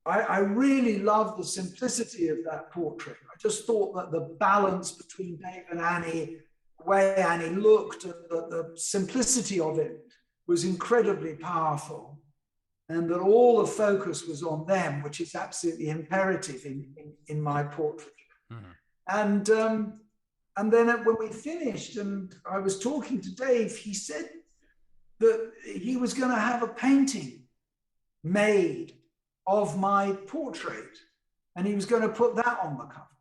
I really loved the simplicity of that portrait. I just thought that the balance between Dave and Annie, the way Annie looked, and the simplicity of it was incredibly powerful. And that all the focus was on them, which is absolutely imperative in my portrait. Mm-hmm. And then when we finished, and I was talking to Dave, he said that he was going to have a painting made of my portrait, and he was going to put that on the cover.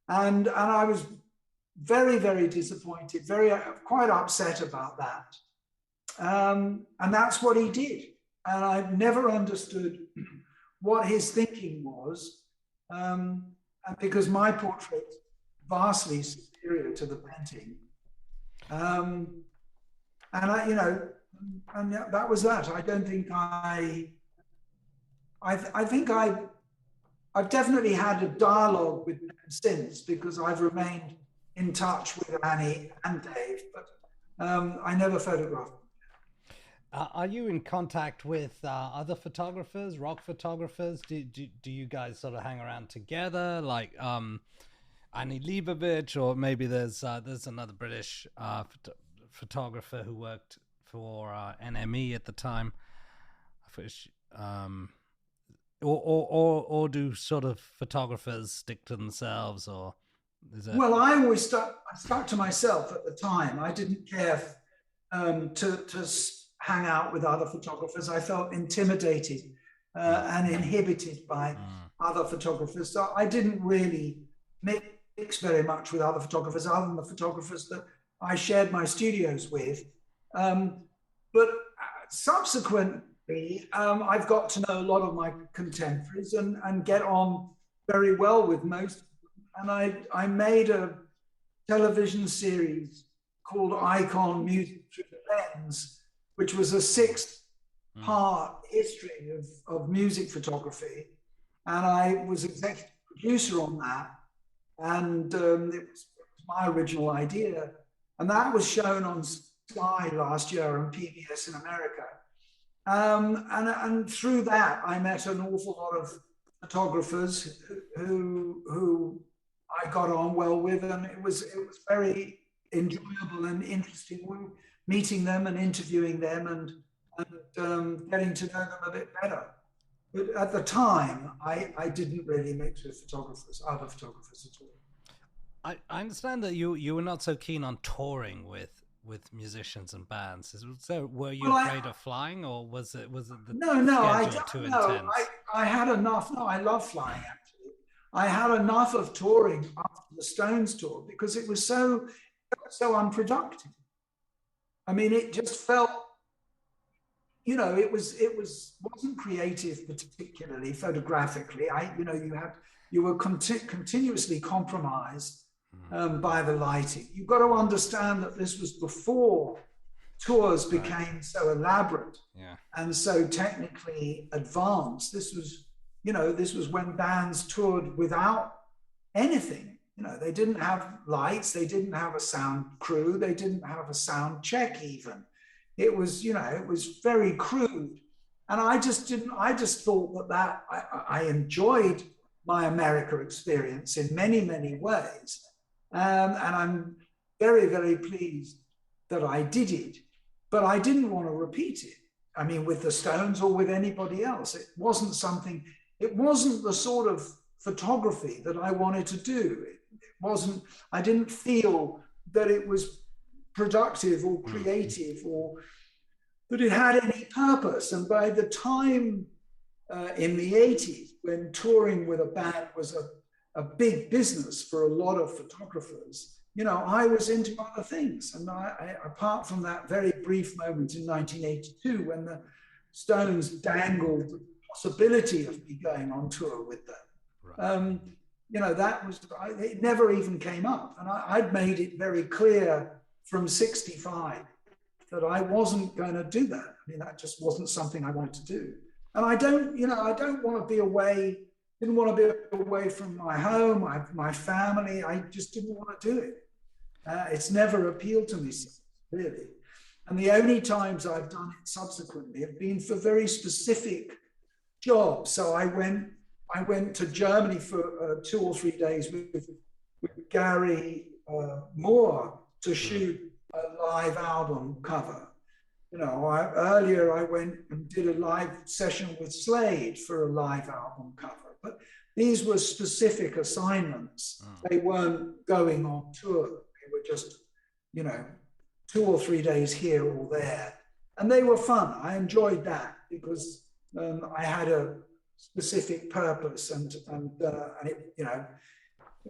And I was very, very disappointed, quite upset about that. And that's what he did. And I've never understood what his thinking was, and because my portrait is vastly superior to the painting. And that was that. I don't think I think I've definitely had a dialogue with them since, because I've remained in touch with Annie and Dave, but I never photographed.
Are you in contact with other photographers, rock photographers? Do you guys sort of hang around together, like Annie Leibovitz, or maybe there's another British photographer who worked for NME at the time, or do sort of photographers stick to themselves, or is it?
Well, I always stuck to myself at the time. I didn't care to hang out with other photographers. I felt intimidated and inhibited by other photographers. So I didn't really mix very much with other photographers, other than the photographers that I shared my studios with. But subsequently, I've got to know a lot of my contemporaries and get on very well with most of them. And I made a television series called Icon Music Through the Lens, which was a 6-part history of music photography. And I was executive producer on that. And it was my original idea. And that was shown on Sky last year and PBS in America. And through that, I met an awful lot of photographers who I got on well with, and it was very enjoyable and interesting meeting them and interviewing them and getting to know them a bit better. But at the time, I didn't really mix with other photographers at all.
I understand that you were not so keen on touring with musicians and bands. So were you afraid of flying, or was it the schedule too intense?
I had enough. No, I love flying actually. I had enough of touring after the Stones tour because it was so unproductive. I mean, it just felt, it wasn't creative, particularly photographically. You were continuously compromised by the lighting. You've got to understand that this was before tours became so elaborate and so technically advanced. This was when bands toured without anything. They didn't have lights, they didn't have a sound crew, they didn't have a sound check even. It was very crude. And I just thought that I enjoyed my America experience in many, many ways. And I'm very, very pleased that I did it, but I didn't want to repeat it. I mean, with the Stones or with anybody else. It wasn't the sort of photography that I wanted to do. I didn't feel that it was productive or creative or that it had any purpose. And by the time in the 80s, when touring with a band was a big business for a lot of photographers, I was into other things. And I, apart from that very brief moment in 1982, when the Stones dangled the possibility of me going on tour with them, right. It never even came up. And I'd made it very clear from 65 that I wasn't going to do that. I mean, that just wasn't something I wanted to do. And I don't want to be away, didn't want to be away from my home, my family. I just didn't want to do it. It's never appealed to me, really. And the only times I've done it subsequently have been for very specific jobs. So I went to Germany for 2 or 3 days with Gary Moore to shoot a live album cover. Earlier I went and did a live session with Slade for a live album cover. But these were specific assignments. They weren't going on tour. They were just, 2 or 3 days here or there. And they were fun. I enjoyed that because I had a specific purpose and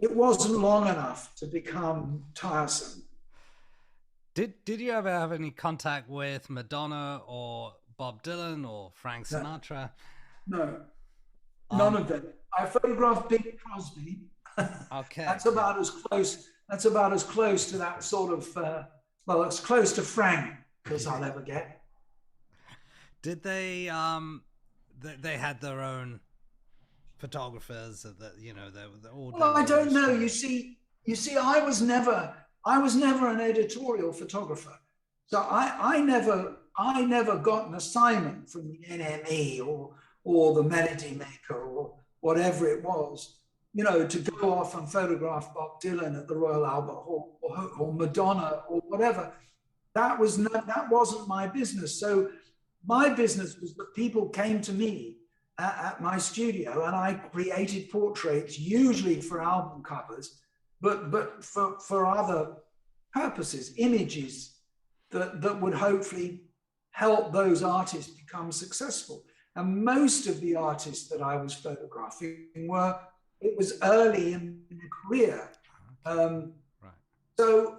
it wasn't long enough to become tiresome.
Did you ever have any contact with Madonna or Bob Dylan or Frank Sinatra?
No, none of them. I photographed Bing Crosby.
Okay,
that's about as close to that sort of. It's close to Frank as I'll ever get.
Did they? They had their own photographers that they all.
Well, I don't know. You see, I was never an editorial photographer, so I never got an assignment from the NME or the Melody Maker or whatever it was, to go off and photograph Bob Dylan at the Royal Albert Hall or Madonna or whatever. That wasn't my business. So my business was that people came to me at my studio and I created portraits, usually for album covers, but for other purposes, images that would hopefully help those artists become successful. And most of the artists that I was photographing were it was early in the career.
Right.
So,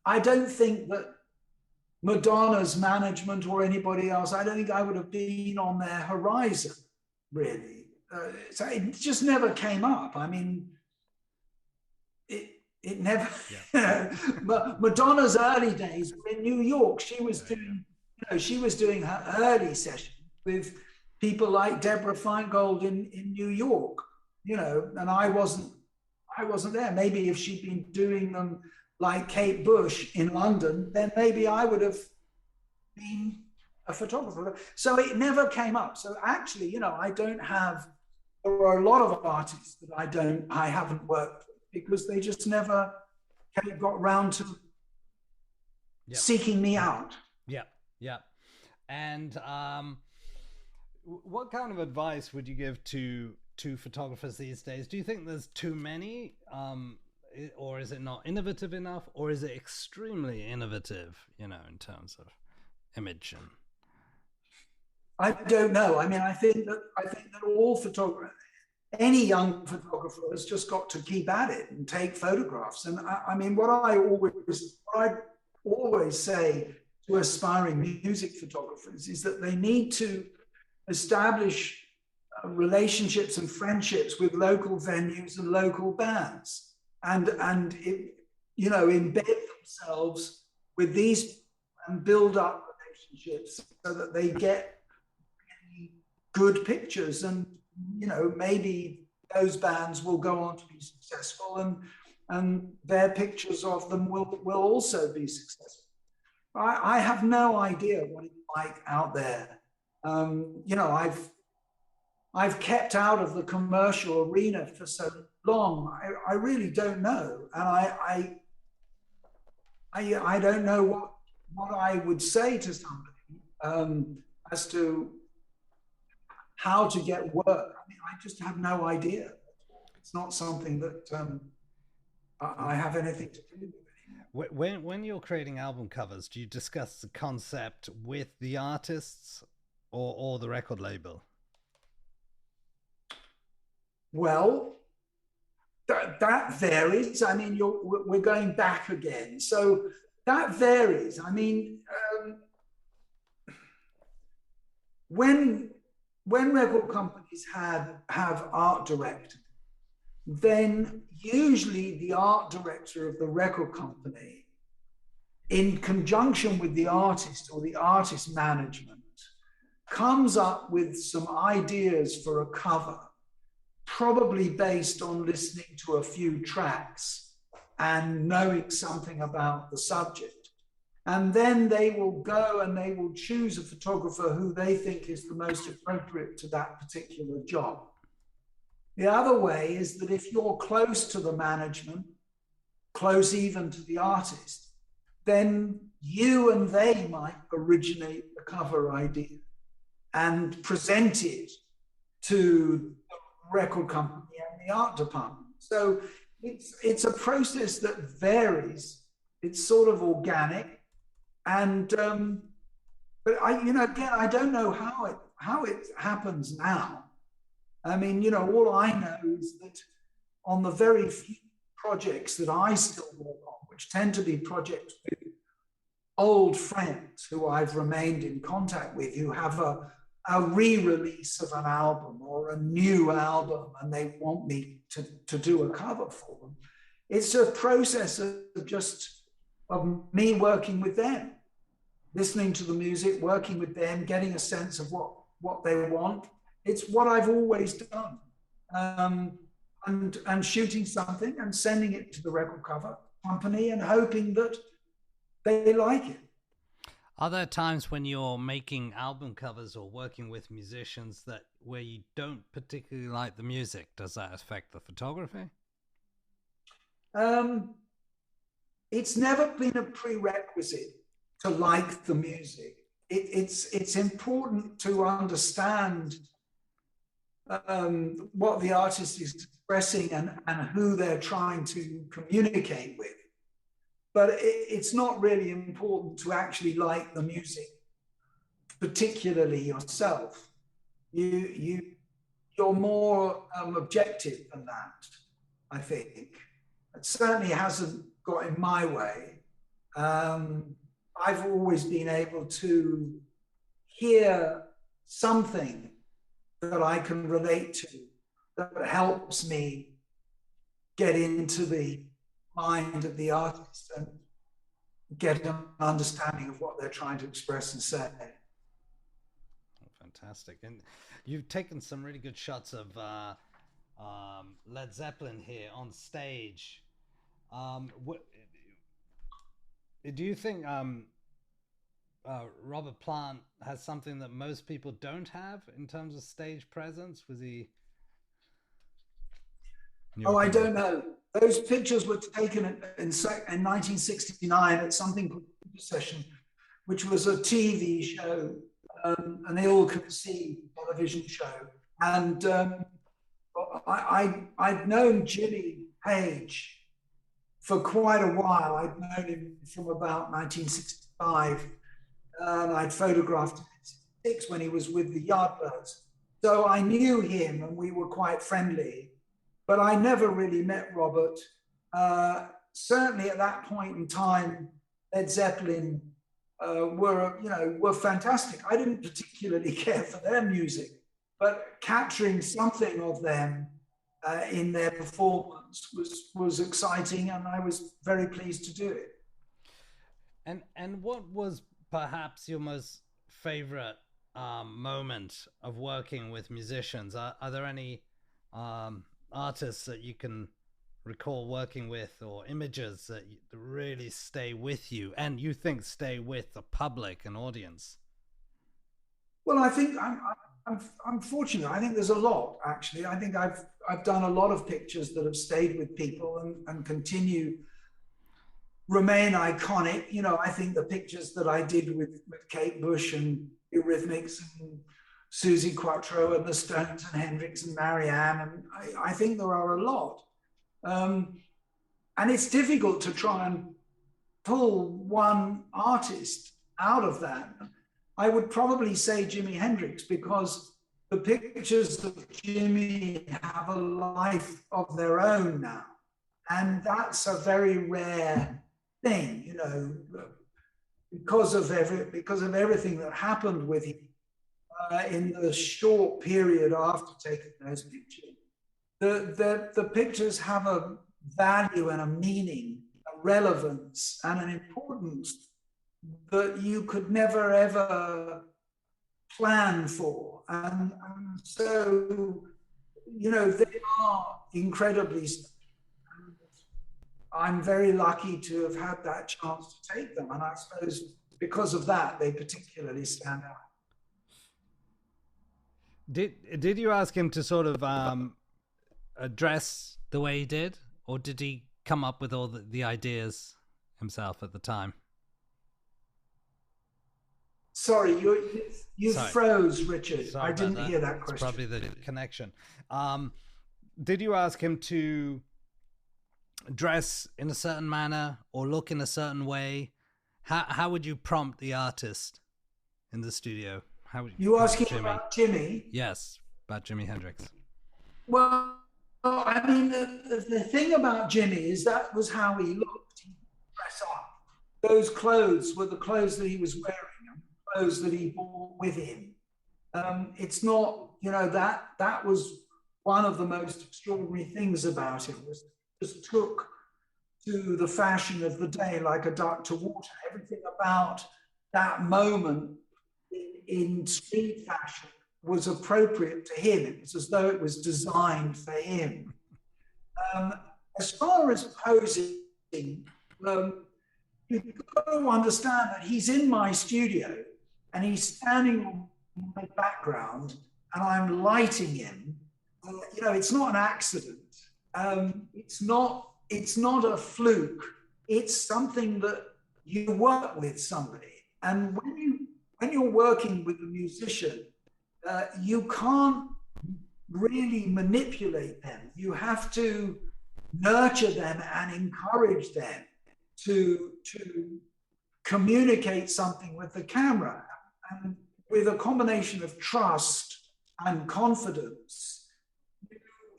I don't think that Madonna's management or anybody else, I don't think I would have been on their horizon, really. So it just never came up. I mean, it never. But Madonna's early days were in New York. She was doing her early session with people like Deborah Feingold in New York, and I wasn't there. Maybe if she'd been doing them like Kate Bush in London, then maybe I would have been a photographer. So it never came up. So actually, there are a lot of artists that I haven't worked with because they just never got round to seeking me out.
Yeah. And what kind of advice would you give to photographers these days? Do you think there's too many, or is it not innovative enough, or is it extremely innovative, in terms of image? And
I don't know. I mean, I think that all photographers, any young photographer, has just got to keep at it and take photographs. And I mean, what I always say to aspiring music photographers is that they need to establish relationships and friendships with local venues and local bands, and embed themselves with these and build up relationships so that they get really good pictures, and maybe those bands will go on to be successful, and their pictures of them will also be successful. I have no idea what it's like out there. I've kept out of the commercial arena for so long. I really don't know, and I don't know what I would say to somebody as to how to get work. I mean, I just have no idea. It's not something that I have anything to do with.
When you're creating album covers, do you discuss the concept with the artists or the record label?
Well, that varies. I mean, we're going back again. So that varies. I mean, when record companies have art directors, then usually the art director of the record company, in conjunction with the artist or the artist management, comes up with some ideas for a cover, probably based on listening to a few tracks and knowing something about the subject. And then they will go and they will choose a photographer who they think is the most appropriate to that particular job. The other way is that if you're close to the management, close even to the artist, then you and they might originate the cover idea and present it to the record company and the art department. So it's a process that varies. It's sort of organic, and but I don't know how it happens now. I mean, all I know is that on the very few projects that I still work on, which tend to be projects with old friends who I've remained in contact with, who have a re-release of an album or a new album, and they want me to do a cover for them. It's a process of me working with them, listening to the music, working with them, getting a sense of what they want. It's what I've always done, and shooting something and sending it to the record cover company and hoping that they like it.
Are there times when you're making album covers or working with musicians where you don't particularly like the music? Does that affect the photography?
It's never been a prerequisite to like the music. It's important to understand what the artist is expressing and who they're trying to communicate with. But it's not really important to actually like the music, particularly yourself. You you're more objective than that, I think. It certainly hasn't got in my way. I've always been able to hear something that I can relate to that helps me get into the mind of the artist and get an understanding of what they're trying to express and say.
Fantastic. And you've taken some really good shots of Led Zeppelin here on stage. Do you think Robert Plant has something that most people don't have in terms of stage presence? Was he...
Oh, I don't know. Those pictures were taken in 1969 at something called Session, which was a TV show, an ill-conceived television show. And I'd known Jimmy Page for quite a while. I'd known him from about 1965. I'd photographed him in 1966 when he was with the Yardbirds. So I knew him and we were quite friendly. But I never really met Robert. Certainly at that point in time, Led Zeppelin were fantastic. I didn't particularly care for their music, but capturing something of them in their performance was exciting, and I was very pleased to do it.
And what was perhaps your most favorite moment of working with musicians? Are there any artists that you can recall working with, or images that really stay with you and you think stay with the public and audience?
Well, I think I'm fortunate. I think there's a lot, actually. I think I've done a lot of pictures that have stayed with people and continue remain iconic. You know, I think the pictures that I did with Kate Bush and Eurythmics and Suzi Quatro and the Stones and Hendrix and Marianne, and I think there are a lot. And it's difficult to try and pull one artist out of that. I would probably say Jimi Hendrix, because the pictures of Jimmy have a life of their own now. And that's a very rare thing, you know, because of everything that happened with him. In the short period after taking those pictures, the pictures have a value and a meaning, a relevance and an importance that you could never ever plan for. And so, you know, they are incredibly special. I'm very lucky to have had that chance to take them. And I suppose because of that, they particularly stand out.
Did you ask him to sort of address the way he did, or did he come up with all the ideas himself at the time?
Sorry, you froze, Richard.
Sorry,
I didn't hear that question.
It's probably the connection. Did you ask him to dress in a certain manner or look in a certain way? How would you prompt the artist in the studio?
You asking about Jimmy?
Yes, about Jimi Hendrix.
Well, I mean, the thing about Jimmy is that was how he looked. He would dress up. Those clothes were the clothes that he was wearing, and clothes that he brought with him. It's not, you know, that was one of the most extraordinary things about him, was he just took to the fashion of the day like a duck to water. Everything about that moment in street fashion was appropriate to him. It was as though it was designed for him. As far as posing, you've got to understand that he's in my studio and he's standing on my background and I'm lighting him. You know, it's not an accident. It's not a fluke. It's something that you work with somebody. And when you're working with a musician, you can't really manipulate them. You have to nurture them and encourage them to communicate something with the camera. And with a combination of trust and confidence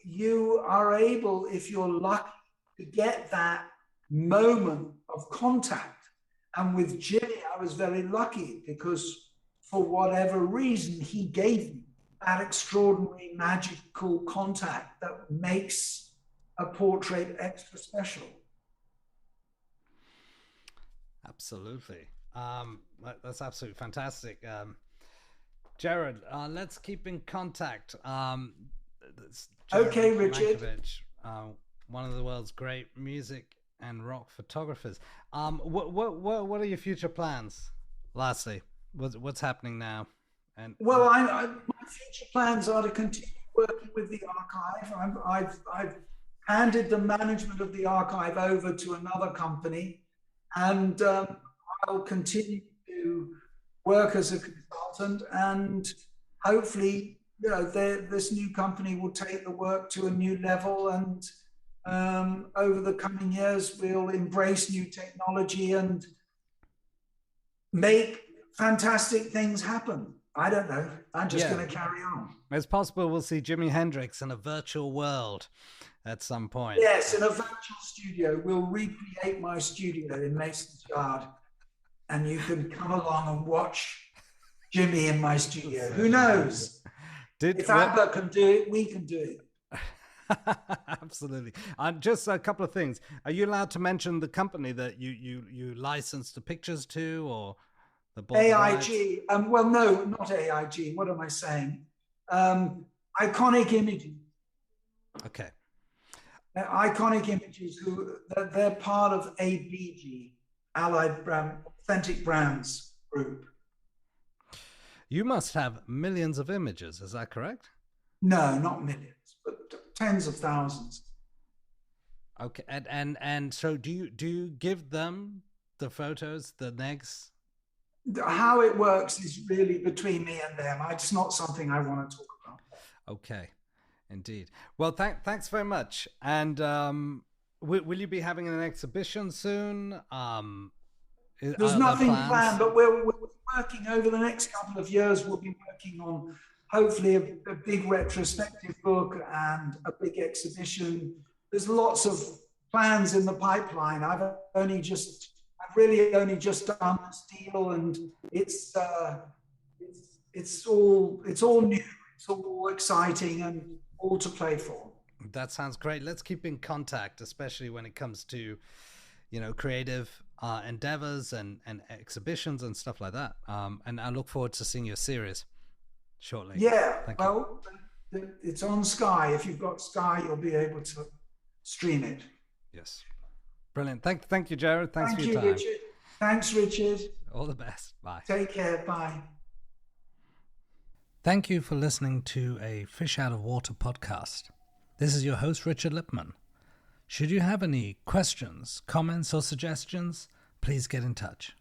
you are able, if you're lucky, to get that moment of contact. And with Jimmy, I was very lucky because for whatever reason, he gave me that extraordinary magical contact that makes a portrait extra special.
Absolutely. That's absolutely fantastic. Gered, let's keep in contact.
Okay, Richard.
Mankowitz, one of the world's great music and rock photographers. What are your future plans? Lastly, what's happening now? And
well, my future plans are to continue working with the archive. I've handed the management of the archive over to another company, and I'll continue to work as a consultant, and hopefully, this new company will take the work to a new level, and over the coming years, we'll embrace new technology and make fantastic things happen. I don't know. I'm just going to carry on.
It's possible we'll see Jimi Hendrix in a virtual world at some point.
Yes, in a virtual studio. We'll recreate my studio in Mason's Yard, and you can come along and watch Jimmy in my studio. Who knows? If ABBA can do it, we can do it.
Absolutely. Just a couple of things. Are you allowed to mention the company that you licensed the pictures to, or the
AIG? Well, no, not AIG. What am I saying? Iconic Images.
Okay.
Iconic Images, they're part of ABG, Allied Authentic Brands Group.
You must have millions of images, is that correct?
No, not millions, but tens of thousands.
Okay, and so do you give them the photos, the negs?
How it works is really between me and them. It's not something I want to talk about.
Okay, indeed. Well, thanks very much. And will you be having an exhibition soon?
There's nothing planned, but we're working over the next couple of years. We'll be working on hopefully a big retrospective book and a big exhibition. There's lots of plans in the pipeline. I've really only just done this deal, and it's all new. It's all exciting and all to play for.
That sounds great. Let's keep in contact, especially when it comes to, creative endeavors and exhibitions and stuff like that. And I look forward to seeing your series shortly.
Yeah, it's on Sky. If you've got Sky, you'll be able to stream it.
Yes. Brilliant. Thank you, Gered. Thanks for your time.
Richard. Thanks, Richard.
All the best. Bye.
Take care. Bye.
Thank you for listening to a Fish Out of Water podcast. This is your host, Richard Lippman. Should you have any questions, comments, or suggestions, please get in touch.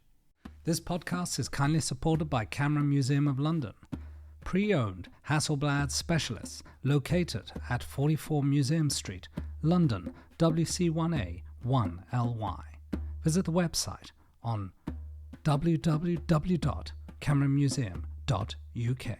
This podcast is kindly supported by Camera Museum of London, pre-owned Hasselblad specialists located at 44 Museum Street, London, WC1A 1LY. Visit the website on www.cameramuseum.uk.